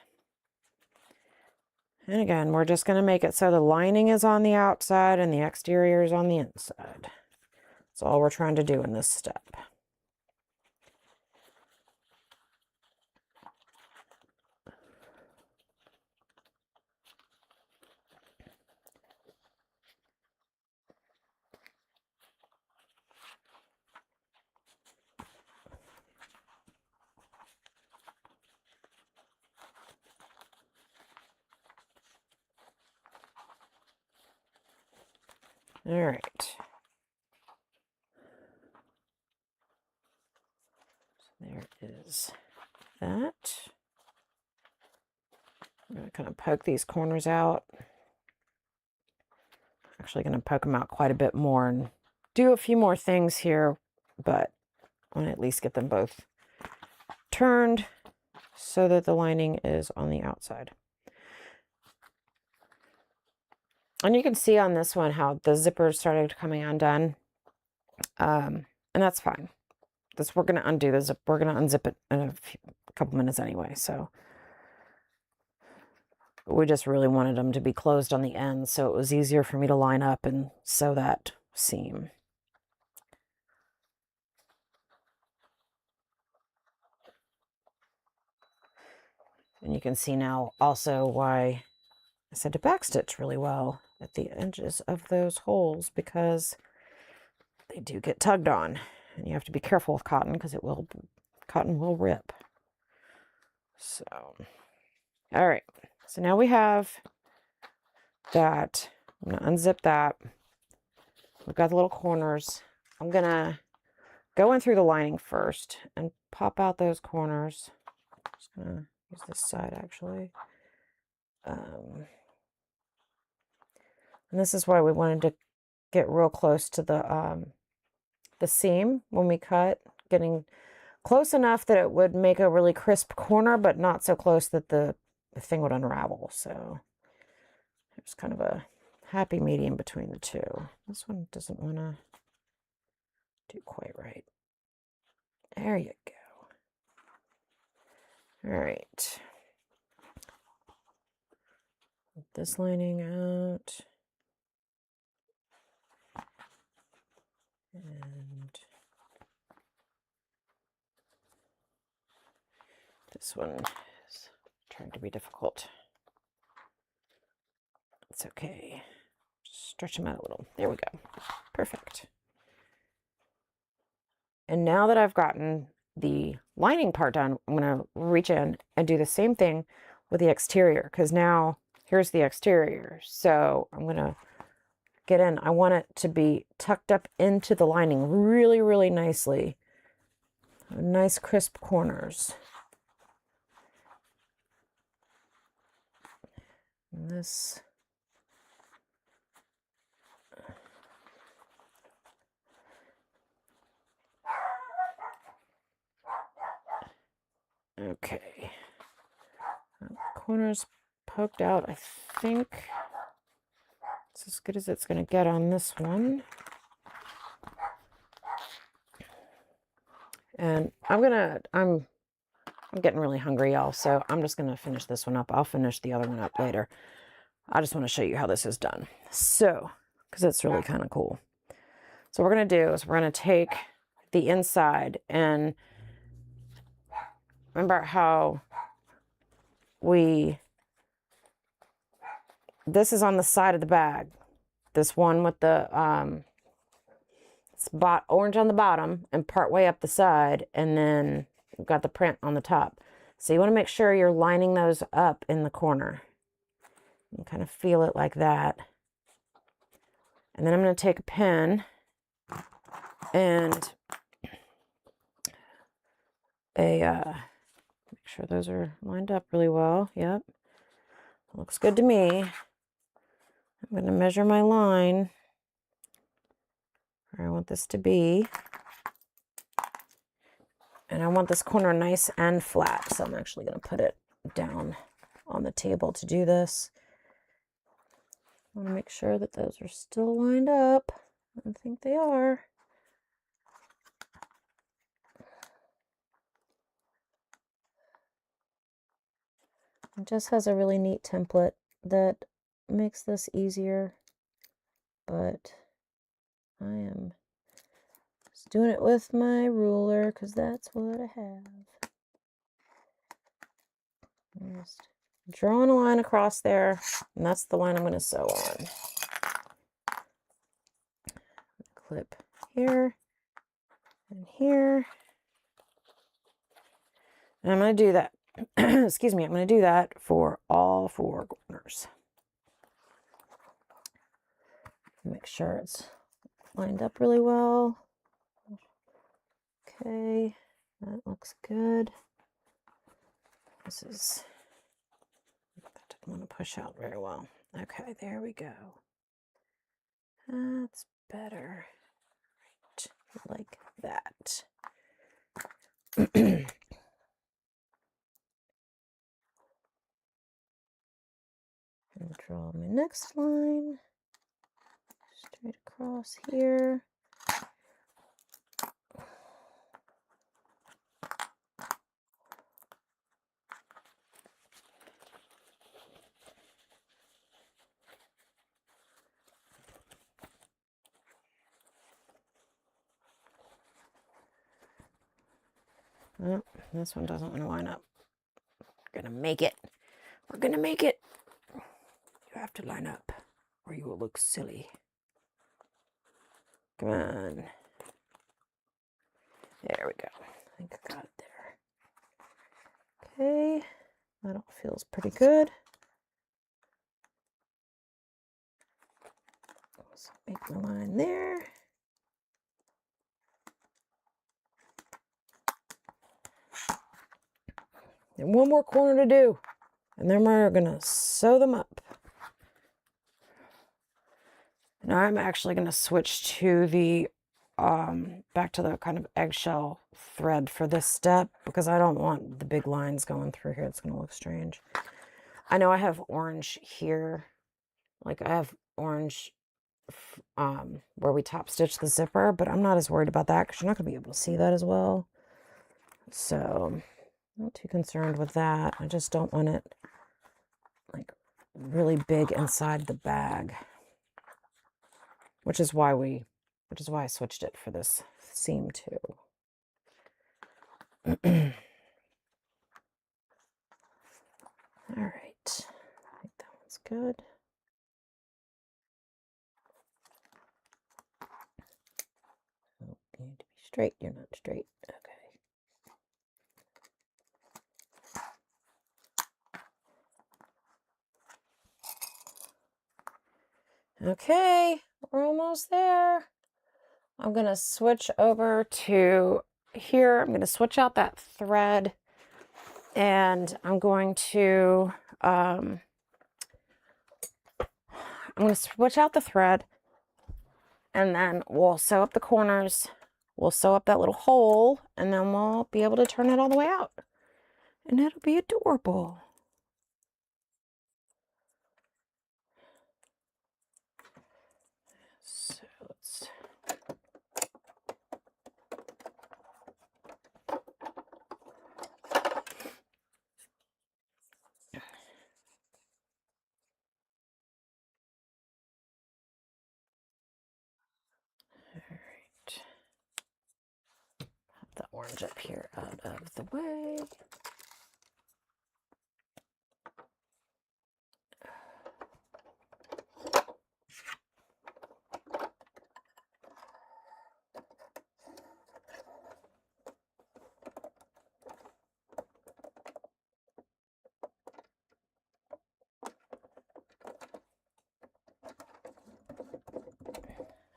And again, we're just going to make it so the lining is on the outside and the exterior is on the inside. That's all we're trying to do in this step. All right. There is that. I'm going to kind of poke these corners out. Actually going to poke them out quite a bit more and do a few more things here, but I want to at least get them both turned so that the lining is on the outside. And you can see on this one how the zippers started coming undone. And that's fine. We're going to undo the zip. We're going to unzip it in a couple minutes anyway. So we just really wanted them to be closed on the ends, so it was easier for me to line up and sew that seam. And you can see now also why I said to backstitch really well at the edges of those holes, because they do get tugged on. And you have to be careful with cotton because cotton will rip. So, all right. So now we have that. I'm going to unzip that. We've got the little corners. I'm going to go in through the lining first and pop out those corners. Just going to use this side actually. And this is why we wanted to get real close to the seam when we cut, getting close enough that it would make a really crisp corner, but not so close that the thing would unravel. So there's kind of a happy medium between the two. This one doesn't want to do quite right. There you go. All right. Get this lining out. And This one is trying to be difficult. It's okay. Just stretch them out a little. There we go. Perfect. And now that I've gotten the lining part done, I'm going to reach in and do the same thing with the exterior, because now here's the exterior. So I'm going to get in. I want it to be tucked up into the lining really, really nicely. Nice crisp corners. And this. Okay. Corners poked out, I think. It's as good as it's going to get on this one. And I'm getting really hungry, y'all, so I'm just going to finish this one up. I'll finish the other one up later. I just want to show you how this is done. So, because it's really kind of cool. So what we're going to do is we're going to take the inside, and remember how this is on the side of the bag. This one with the orange on the bottom and part way up the side, and then we've got the print on the top. So you want to make sure you're lining those up in the corner. You kind of feel it like that. And then I'm going to take a pen and make sure those are lined up really well. Yep. Looks good to me. I'm going to measure my line where I want this to be. And I want this corner nice and flat, so I'm actually going to put it down on the table to do this. I want to make sure that those are still lined up. I think they are. It just has a really neat template that makes this easier, but I am just doing it with my ruler because that's what I have. I'm just drawing a line across there, and that's the line I'm going to sew on. Clip here and here. And I'm going to do that. Excuse me, I'm going to do that for all four corners. Make sure it's lined up really well. Okay, that looks good. This is, that didn't want to push out very well. Okay, there we go. That's better. Right, like that. And draw my next line straight across here. Oh, this one doesn't want to line up. We're gonna make it. We're gonna make it. You have to line up or you will look silly. Come on. There we go. I think I got it there. Okay, that all feels pretty good. So make my line there. And one more corner to do. And then we're gonna sew them up. Now I'm actually gonna switch to the back to the kind of eggshell thread for this step because I don't want the big lines going through here. It's gonna look strange. I know I have orange here. Like I have orange where we top stitch the zipper, but I'm not as worried about that because you're not gonna be able to see that as well. So not too concerned with that. I just don't want it like really big inside the bag, which is why I switched it for this seam too. good. Oh, you need to be straight. You're not straight. Okay. Okay, we're almost there. I'm going to switch over to here. I'm going to switch out that thread, and I'm going to switch out the thread, and then we'll sew up the corners. We'll sew up that little hole, and then we'll be able to turn it all the way out. And it'll be adorable. So let's... the orange up here out of the way.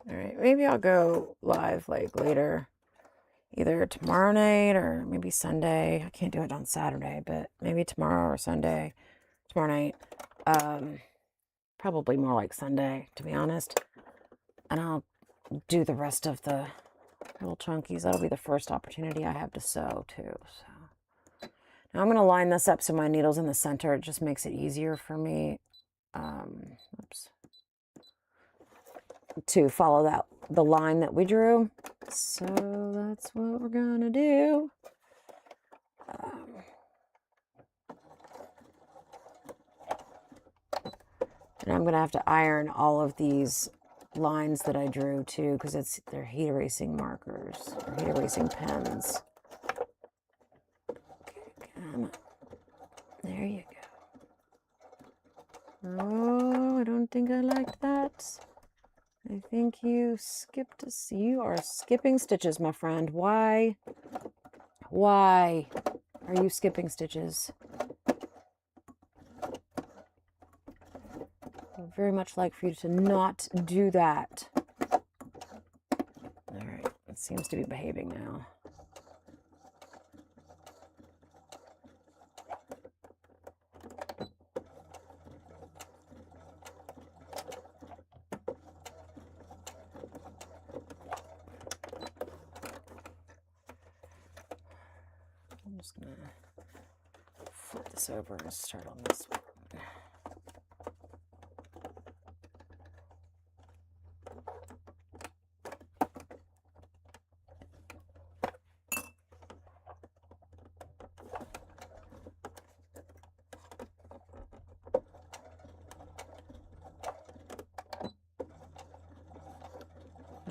All right, maybe I'll go live like later, either tomorrow night or maybe Sunday. I can't do it on Saturday, but maybe tomorrow or Sunday. Tomorrow night. Probably more like Sunday, to be honest. And I'll do the rest of the little chunkies. That'll be the first opportunity I have to sew too. So now I'm going to line this up so my needle's in the center. It just makes it easier for me to follow the line that we drew. So that's what we're going to do. And I'm going to have to iron all of these lines that I drew too, because they're heat erasing markers, or heat erasing pens. Okay, there you go. Oh, I don't think I liked that. I think you are skipping stitches, my friend. Why are you skipping stitches? I'd very much like for you to not do that. All right, it seems to be behaving now. I'm just gonna flip this over and start on this one.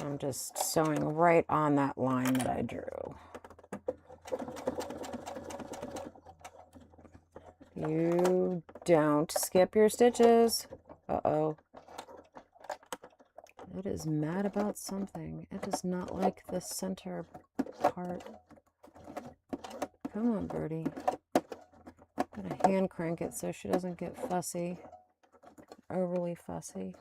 I'm just sewing right on that line that I drew. You don't skip your stitches. Uh-oh. It is mad about something. It does not like the center part. Come on, Birdie. Gotta hand crank it so she doesn't get fussy. Overly fussy.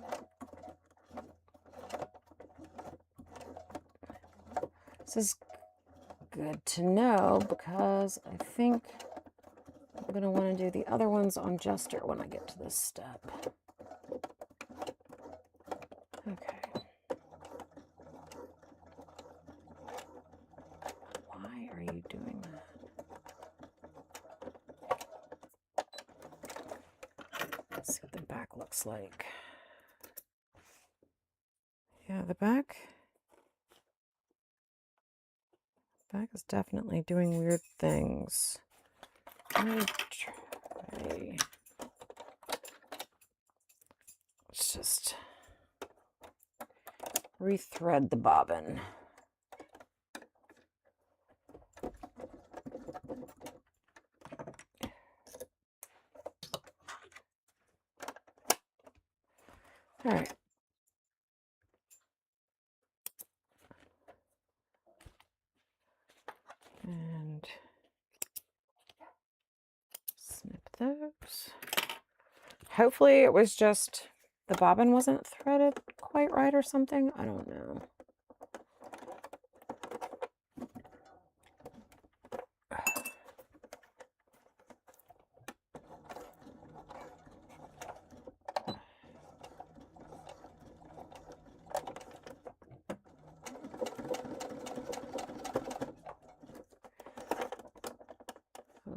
This is good to know because I think I'm going to want to do the other ones on Jester when I get to this step. Okay. Why are you doing that? Let's see what the back looks like. Yeah, the back is definitely doing weird things. Let me try. Let's just rethread the bobbin. All right. And snip those. Hopefully it was just the bobbin wasn't threaded quite right or something. I don't know.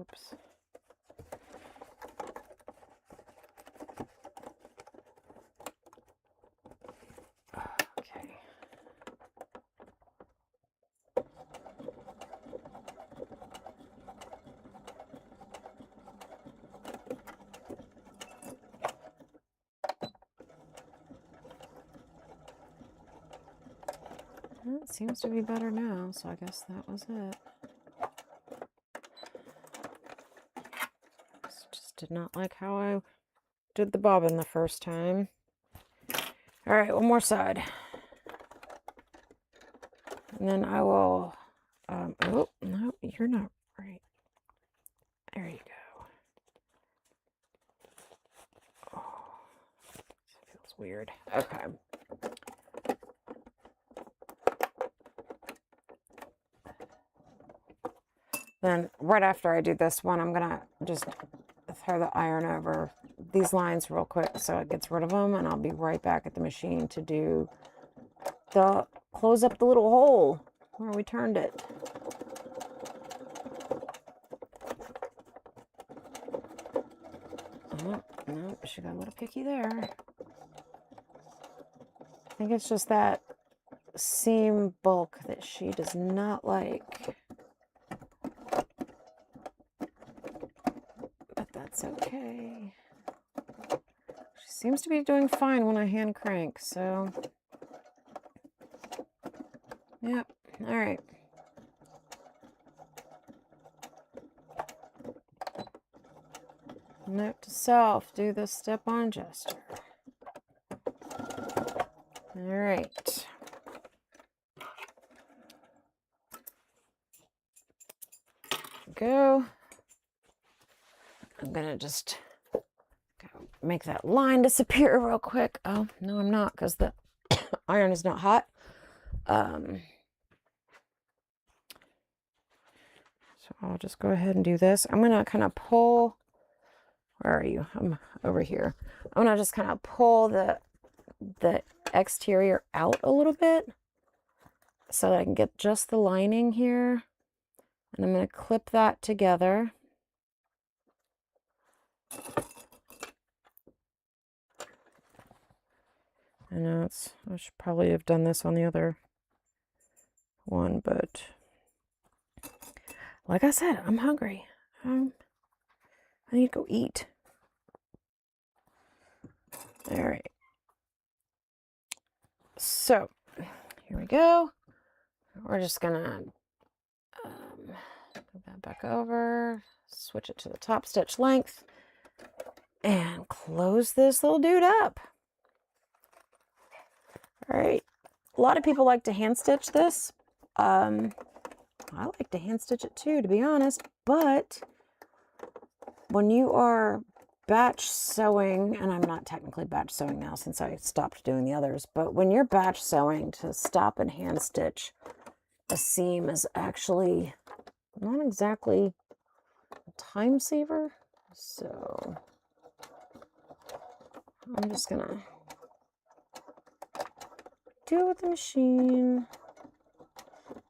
Oops. Okay. Well, it seems to be better now, so I guess that was it. Just did not like how I did the bobbin the first time. All right, one more side. And then I will, oh, no, you're not right. There you go. Oh, this feels weird. Okay. Then right after I do this one, I'm gonna just throw the iron over these lines real quick so it gets rid of them, and I'll be right back at the machine to do the close up the little hole where we turned it. Oh, no, she got a little picky there. I think it's just that seam bulk that she does not like. But that's okay. She seems to be doing fine when I hand crank, so. Yep, all right. Note to self, do this step-on gesture. All right. Go. I'm gonna just make that line disappear real quick. Oh, no, I'm not, because the iron is not hot. So I'll just go ahead and do this. I'm gonna kind of pull, where are you? I'm over here. I'm gonna just kind of pull the exterior out a little bit so that I can get just the lining here. And I'm gonna clip that together. I know I should probably have done this on the other one, but like I said, I'm hungry. I need to go eat. All right. So here we go. We're just gonna put that back over, switch it to the top stitch length, and close this little dude up. All right. A lot of people like to hand stitch this. I like to hand stitch it too, to be honest, but when you are batch sewing, and I'm not technically batch sewing now since I stopped doing the others, but when you're batch sewing, to stop and hand stitch a seam is actually not exactly a time saver. So I'm just gonna do it with the machine.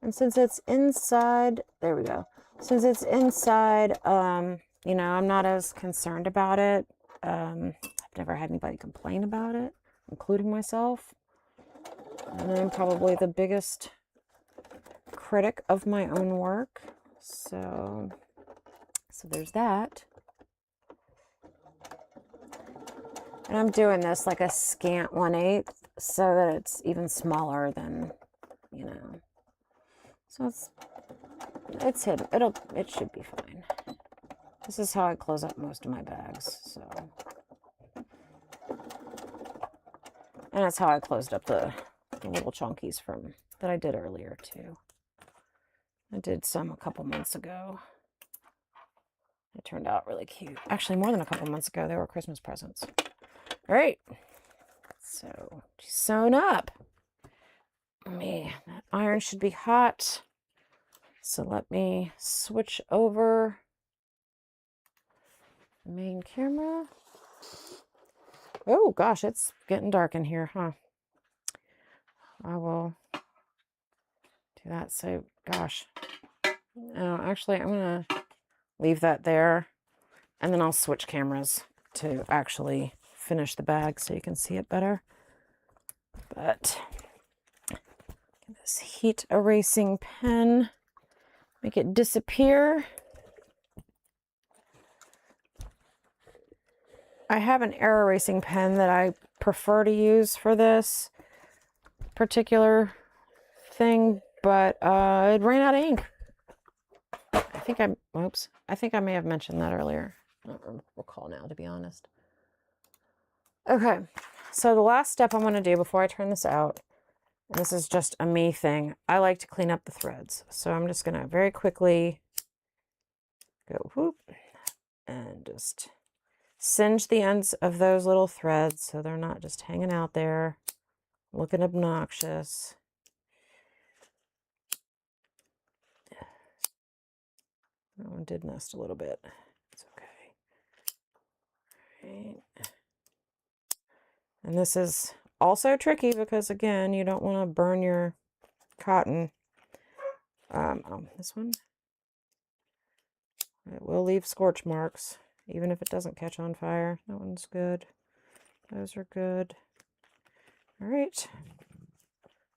And since it's inside, there we go. Since it's inside, you know, I'm not as concerned about it. I've never had anybody complain about it, including myself. And I'm probably the biggest critic of my own work. So there's that. And I'm doing this like a scant 1/8 so that it's even smaller than, you know. So it's hidden. It should be fine. This is how I close up most of my bags, so. And that's how I closed up the little chunkies from that I did earlier too. I did some a couple months ago. It turned out really cute. Actually, more than a couple months ago. They were Christmas presents. All right. So she's sewn up. That iron should be hot. So let me switch over the main camera. Oh gosh, it's getting dark in here, huh? I will do that. So gosh. Actually, I'm gonna leave that there, and then I'll switch cameras to actually finish the bag so you can see it better. But this heat erasing pen, make it disappear. I have an air erasing pen that I prefer to use for this particular thing, but it ran out of ink. I think I may have mentioned that earlier. I don't recall now, to be honest. Okay, so the last step I'm going to do before I turn this out, and this is just a me thing, I like to clean up the threads. So I'm just going to very quickly go whoop and just singe the ends of those little threads so they're not just hanging out there looking obnoxious. That one did nest a little bit. It's okay. Right. And this is also tricky because, again, you don't want to burn your cotton. This one, it will leave scorch marks, even if it doesn't catch on fire. That one's good. Those are good. All right.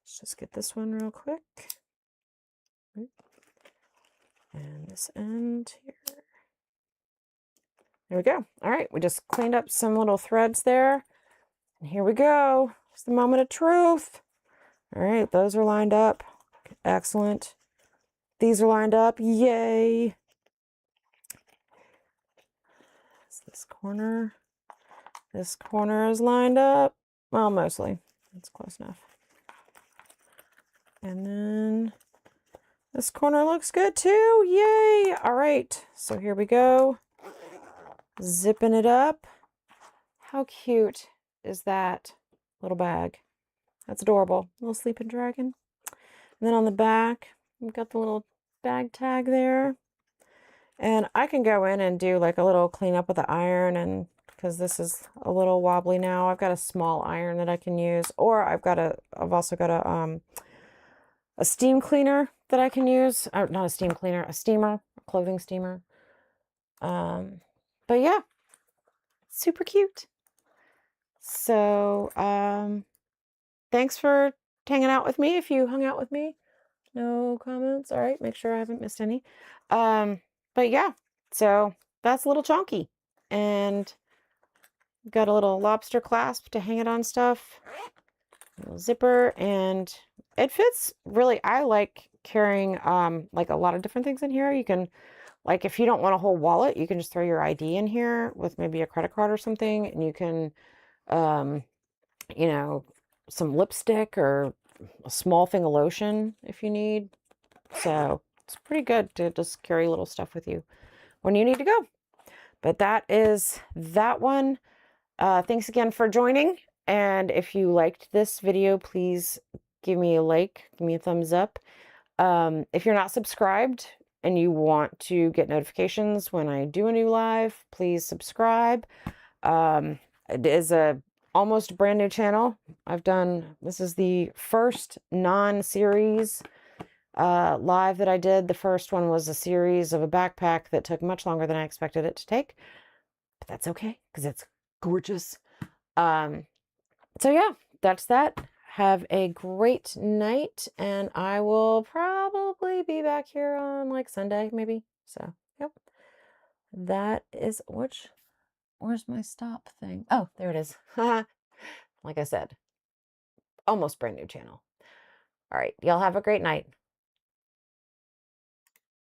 Let's just get this one real quick. And this end here. There we go. All right, we just cleaned up some little threads there. And here we go. It's the moment of truth. All right, those are lined up. Excellent. These are lined up. Yay. This corner. This corner is lined up. Well, mostly. That's close enough. And then this corner looks good too. Yay. All right, so here we go. Zipping it up. How cute is that little bag? That's adorable. Little sleeping dragon. And then on the back, we've got the little bag tag there. And I can go in and do like a little cleanup with the iron, and because this is a little wobbly now, I've got a small iron that I can use, or I've also got a steam cleaner that I can use. Not a steam cleaner, a steamer, a clothing steamer. But yeah, super cute. So, thanks for hanging out with me. If you hung out with me, no comments. All right, make sure I haven't missed any. But yeah, so that's a little chunky, and got a little lobster clasp to hang it on stuff. A little zipper, and it fits really. I like carrying like a lot of different things in here. You can, like, if you don't want a whole wallet, you can just throw your ID in here with maybe a credit card or something, and you can you know, some lipstick or a small thing of lotion if you need. So it's pretty good to just carry little stuff with you when you need to go. But that is that one. Thanks again for joining. And if you liked this video, please give me a like, give me a thumbs up. If you're not subscribed and you want to get notifications when I do a new live, please subscribe. It is a almost brand new channel. This is the first non-series live that I did. The first one was a series of a backpack that took much longer than I expected it to take, but that's okay because it's gorgeous. So yeah, that's that. Have a great night, and I will probably be back here on like Sunday maybe. So yep, that is where's my stop thing? Oh, there it is. Like I said, almost brand new channel. All right, y'all have a great night.